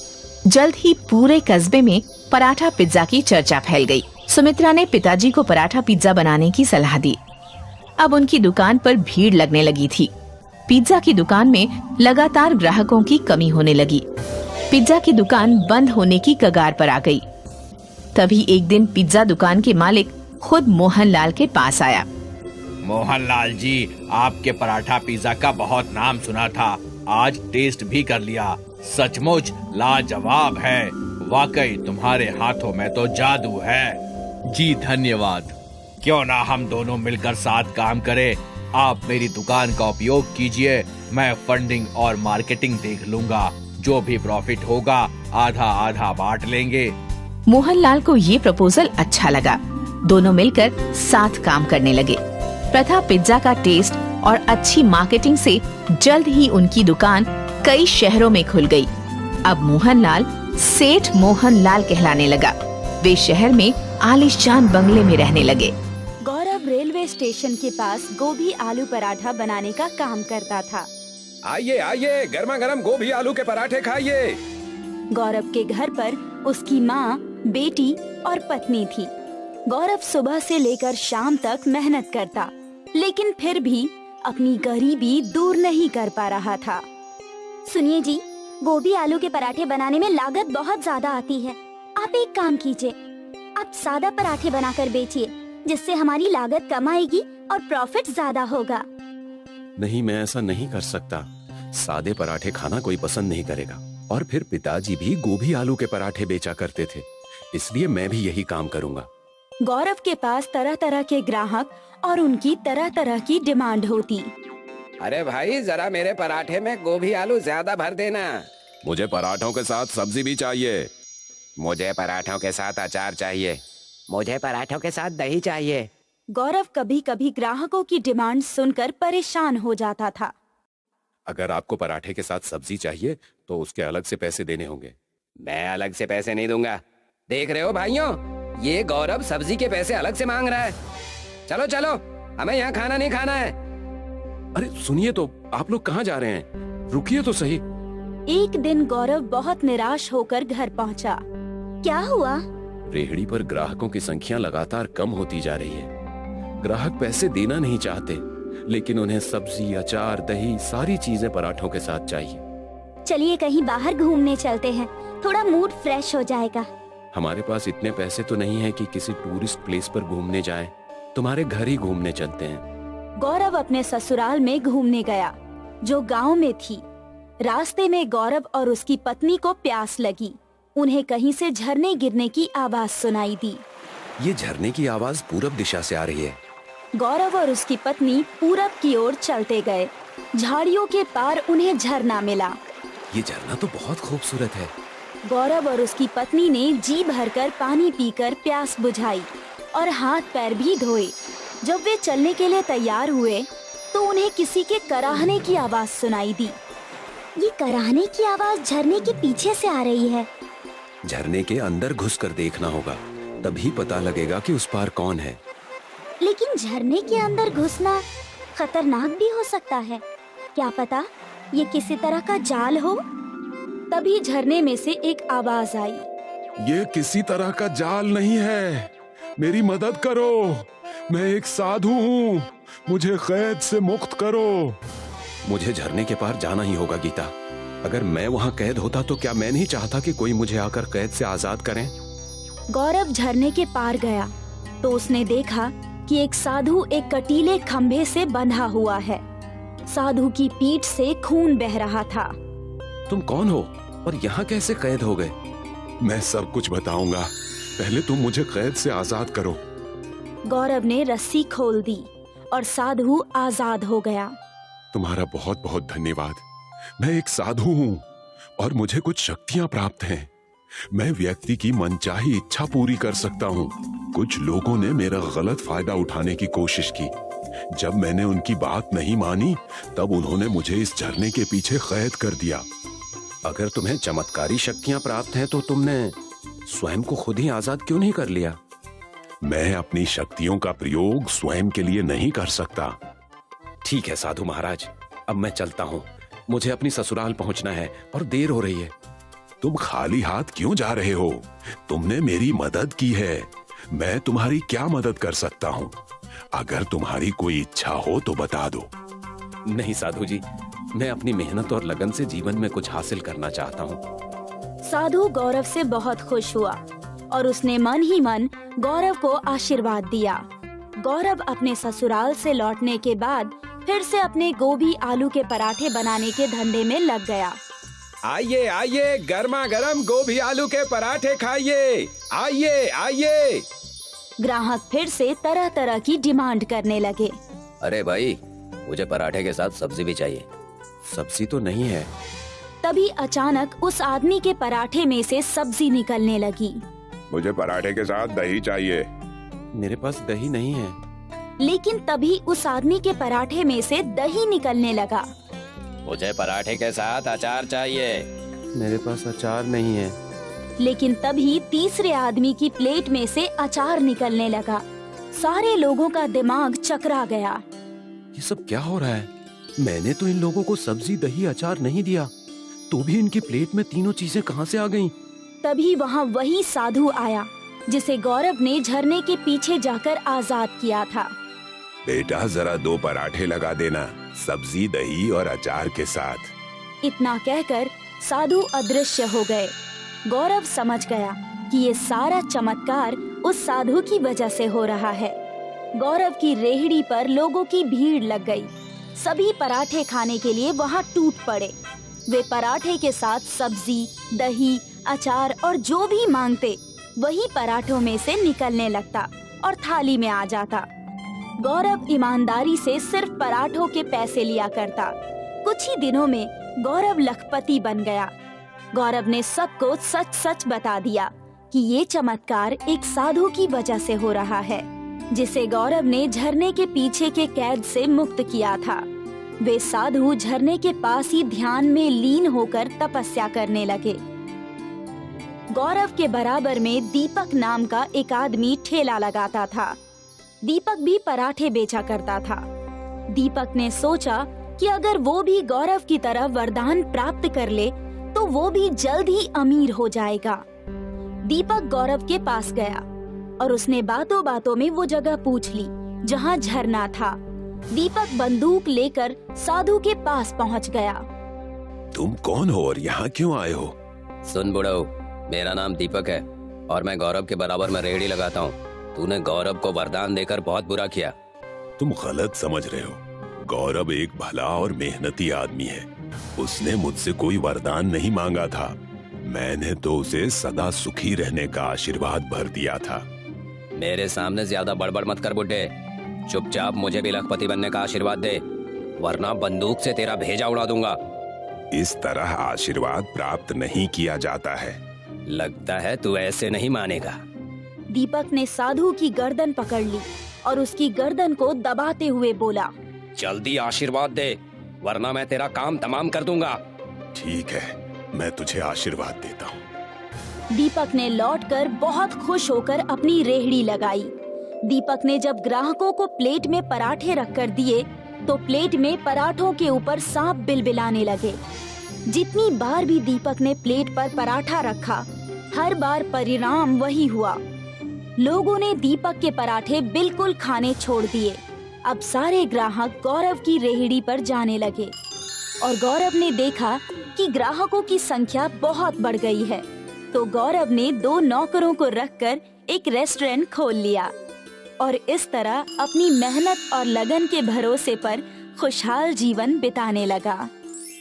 जल्द ही पूरे कस्बे में पराठा पिज्जा की चर्चा फैल गई। सुमित्रा ने पिताजी को पराठा पिज्जा बनाने की सलाह दी। अब उनकी दुकान पर भीड़ लगने लगी थी। पिज्जा की दुकान में लगातार ग्राहकों की कमी होने लगी। पिज्जा की दुकान बंद होने की कगार पर आ गई। तभी एक दिन पिज्जा दुकान के मालिक खुद मोहनलाल के पास आया। मोहनलाल जी, आपके पराठा पिज्जा का बहुत नाम सुना था, आज टेस्ट भी कर लिया। सचमुच लाजवाब है। वाकई तुम्हारे हाथों में तो जादू है। जी धन्यवाद। क्यों ना हम दोनों मिलकर साथ काम करें। आप मेरी दुकान का उपयोग कीजिए, मैं फंडिंग और मार्केटिंग देख लूंगा। जो भी प्रॉफिट होगा आधा आधा बांट लेंगे। मोहनलाल को ये प्रपोजल अच्छा लगा। दोनों मिलकर साथ काम करने लगे। प्रथा पिज्जा का टेस्ट और अच्छी मार्केटिंग से जल्द ही उनकी दुकान कई शहरों में खुल गई। अब मोहनलाल सेठ मोहनलाल कहलाने लगा। वे शहर में आलीशान बंगले में रहने लगे। गौरव रेलवे स्टेशन के पास गोभी आलू पराठा बनाने का काम करता था। आइए आइए, गर्मा गर्म गोभी आलू के पराठे खाइए। गौरव के घर पर उसकी माँ, बेटी और पत्नी थी। गौरव सुबह से लेकर शाम तक मेहनत करता, लेकिन फिर भी अपनी गरीबी दूर नहीं कर पा रहा था। सुनिए जी, गोभी आलू के पराठे बनाने में लागत बहुत ज्यादा आती है। आप एक काम कीजिए, आप सादा पराठे बनाकर बेचिए, जिससे हमारी लागत कम आएगी और प्रॉफिट ज्यादा होगा। नहीं, मैं ऐसा नहीं कर सकता। सादे पराठे खाना कोई पसंद नहीं करेगा। और फिर पिताजी भी गोभी आलू के पराठे बेचा करते थे, इसलिए मैं भी यही काम करूंगा। गौरव के पास तरह तरह के ग्राहक और उनकी तरह तरह की डिमांड होती। अरे भाई, जरा मेरे पराठे में गोभी आलू ज्यादा भर देना। मुझे पराठों के साथ सब्जी भी चाहिए। मुझे पराठों के साथ अचार चाहिए। मुझे पराठों के साथ दही चाहिए। गौरव कभी कभी ग्राहकों की डिमांड सुनकर परेशान हो जाता था। अगर आपको पराठे के साथ सब्जी चाहिए तो उसके अलग से पैसे देने होंगे। मैं अलग से पैसे नहीं दूंगा। देख रहे हो भाइयों, ये गौरव सब्जी के पैसे अलग से मांग रहा है। चलो चलो, हमें यहाँ खाना नहीं खाना है। अरे सुनिए तो, आप लोग कहाँ जा रहे हैं? रुकिए तो सही। एक दिन गौरव बहुत निराश होकर घर पहुँचा। क्या हुआ? रेहड़ी पर ग्राहकों की संख्या लगातार कम होती जा रही है। ग्राहक पैसे देना नहीं चाहते, लेकिन उन्हें सब्जी, अचार, दही, सारी चीजें पराठों के साथ चाहिए। चलिए कहीं बाहर घूमने चलते हैं, थोड़ा मूड फ्रेश हो जाएगा। हमारे पास इतने पैसे तो नहीं है कि किसी टूरिस्ट प्लेस पर घूमने जाएं। तुम्हारे घर ही घूमने चलते हैं। गौरव अपने ससुराल में घूमने गया, जो गांव में थी। रास्ते में गौरव और उसकी पत्नी को प्यास लगी। उन्हें कहीं से झरने गिरने की आवाज सुनाई दी। ये झरने की आवाज पूरब दिशा से आ रही है। गौरव और उसकी पत्नी पूरब की ओर चलते गए। झाड़ियों के पार उन्हें झरना मिला। ये झरना तो बहुत खूबसूरत है। गौरव और उसकी पत्नी ने जी भरकर पानी पीकर प्यास बुझाई और हाथ पैर भी धोए। जब वे चलने के लिए तैयार हुए तो उन्हें किसी के कराहने की आवाज सुनाई दी। ये कराहने की आवाज झरने के पीछे से आ रही है। झरने के अंदर घुसकर देखना होगा, तभी पता लगेगा कि उस पार कौन है। लेकिन झरने के अंदर घुसना खतरनाक भी हो सकता है। क्या पता ये किसी तरह का जाल हो। तभी झरने में से एक आवाज आई। ये किसी तरह का जाल नहीं है, मेरी मदद करो, मैं एक साधु हूँ, मुझे कैद से मुक्त करो। मुझे झरने के पार जाना ही होगा गीता। अगर मैं वहाँ कैद होता तो क्या मैं नहीं चाहता कि कोई मुझे आकर कैद से आजाद करें? गौरव झरने के पार गया तो उसने देखा कि एक साधु एक कटीले खंभे से बंधा हुआ है। साधु की पीठ से खून बह रहा था। तुम कौन हो और यहाँ कैसे कैद हो गए? मैं सब कुछ बताऊंगा, पहले तुम मुझे कैद से आजाद करो। गौरव ने रस्सी खोल दी और साधु आजाद हो गया। तुम्हारा बहुत बहुत धन्यवाद। मैं एक साधु हूँ और मुझे कुछ शक्तियाँ प्राप्त हैं। मैं व्यक्ति की मनचाही इच्छा पूरी कर सकता हूँ। कुछ लोगों ने मेरा गलत फायदा उठाने की कोशिश की। जब मैंने उनकी बात नहीं मानी तब उन्होंने मुझे इस झरने के पीछे कैद कर दिया। अगर तुम्हें चमत्कारी शक्तियाँ प्राप्त हैं तो तुमने स्वयं को खुद ही आजाद क्यों नहीं कर लिया? मैं अपनी शक्तियों का प्रयोग स्वयं के लिए नहीं कर सकता। ठीक है साधु महाराज, अब मैं चलता हूँ। मुझे अपनी ससुराल पहुँचना है और देर हो रही है। तुम खाली हाथ क्यों जा रहे हो? तुमने मेरी मदद की है, मैं तुम्हारी क्या मदद कर सकता हूँ? अगर तुम्हारी कोई इच्छा हो तो बता दो। नहीं साधु जी, मैं अपनी मेहनत और लगन से जीवन में कुछ हासिल करना चाहता हूँ। साधु गौरव से बहुत खुश हुआ और उसने मन ही मन गौरव को आशीर्वाद दिया। गौरव अपने ससुराल से लौटने के बाद फिर से अपने गोभी आलू के पराठे बनाने के धंधे में लग गया। आइए आइए, गर्मा गर्म गोभी आलू के पराठे खाइए, आइए आइए। ग्राहक फिर से तरह तरह की डिमांड करने लगे। अरे भाई, मुझे पराठे के साथ सब्जी भी चाहिए। सब्जी तो नहीं है। तभी अचानक उस आदमी के पराठे में से सब्जी निकलने लगी। मुझे पराठे के साथ दही चाहिए। मेरे पास दही नहीं है। लेकिन तभी उस आदमी के पराठे में से दही निकलने लगा। मुझे पराठे के साथ अचार चाहिए। मेरे पास अचार नहीं है। लेकिन तभी तीसरे आदमी की प्लेट में से अचार निकलने लगा। सारे लोगों का दिमाग चकरा गया। ये सब क्या हो रहा है? मैंने तो इन लोगों को सब्जी, दही, अचार नहीं दिया, तो भी इनकी प्लेट में तीनों चीजें कहाँ से आ गईं? तभी वहाँ वही साधु आया जिसे गौरव ने झरने के पीछे जाकर आजाद किया था। बेटा जरा 2 पराठे लगा देना, सब्जी, दही और अचार के साथ। इतना कहकर साधु अदृश्य हो गए। गौरव समझ गया कि ये सारा चमत्कार उस साधु की वजह से हो रहा है। गौरव की रेहड़ी पर लोगों की भीड़ लग गई। सभी पराठे खाने के लिए वहाँ टूट पड़े। वे पराठे के साथ सब्जी, दही, अचार और जो भी मांगते वही पराठों में से निकलने लगता और थाली में आ जाता। गौरव ईमानदारी से सिर्फ पराठों के पैसे लिया करता। कुछ ही दिनों में गौरव लखपति बन गया। गौरव ने सबको सच सच बता दिया कि ये चमत्कार एक साधु की वजह से हो रहा है, जिसे गौरव ने झरने के पीछे के कैद से मुक्त किया था। वे साधु झरने के पास ही ध्यान में लीन होकर तपस्या करने लगे। गौरव के बराबर में दीपक नाम का एक आदमी ठेला लगाता था। दीपक भी पराठे बेचा करता था। दीपक ने सोचा कि अगर वो भी गौरव की तरह वरदान प्राप्त कर ले तो वो भी जल्द ही अमीर हो जाएगा। दीपक गौरव के पास गया और उसने बातों बातों में वो जगह पूछ ली जहाँ झरना था। दीपक बंदूक लेकर साधु के पास पहुँच गया। तुम कौन हो और यहाँ क्यों आए हो? सुन बुढ़ऊ, मेरा नाम दीपक है और मैं गौरव के बराबर में रेहड़ी लगाता हूँ। तूने गौरव को वरदान देकर बहुत बुरा किया। तुम गलत समझ रहे हो। गौरव एक भला और मेहनती आदमी है। उसने मुझसे कोई वरदान नहीं मांगा था। मैंने तो उसे सदा सुखी रहने का आशीर्वाद भर दिया था। मेरे सामने ज्यादा बड़बड़ मत कर बुड्ढे। चुपचाप मुझे भी लखपति बनने का आशीर्वाद दे, वरना बंदूक से तेरा भेजा उड़ा दूंगा। इस तरह आशीर्वाद प्राप्त नहीं किया जाता है। लगता है तू ऐसे नहीं मानेगा। दीपक ने साधु की गर्दन पकड़ ली और उसकी गर्दन को दबाते हुए बोला, जल्दी आशीर्वाद दे, वरना मैं तेरा काम तमाम कर दूंगा। ठीक है, मैं तुझे आशीर्वाद देता हूँ। दीपक ने लौटकर बहुत खुश होकर अपनी रेहड़ी लगाई। दीपक ने जब ग्राहकों को प्लेट में पराठे रखकर दिए तो प्लेट में पराठों के ऊपर सांप बिलबिलाने लगे। जितनी बार भी दीपक ने प्लेट पर पराठा रखा, हर बार परिणाम वही हुआ। लोगों ने दीपक के पराठे बिल्कुल खाने छोड़ दिए। अब सारे ग्राहक गौरव की रेहड़ी पर जाने लगे और गौरव ने देखा कि ग्राहकों की संख्या बहुत बढ़ गई है, तो गौरव ने 2 नौकरों को रखकर एक रेस्टोरेंट खोल लिया और इस तरह अपनी मेहनत और लगन के भरोसे पर खुशहाल जीवन बिताने लगा।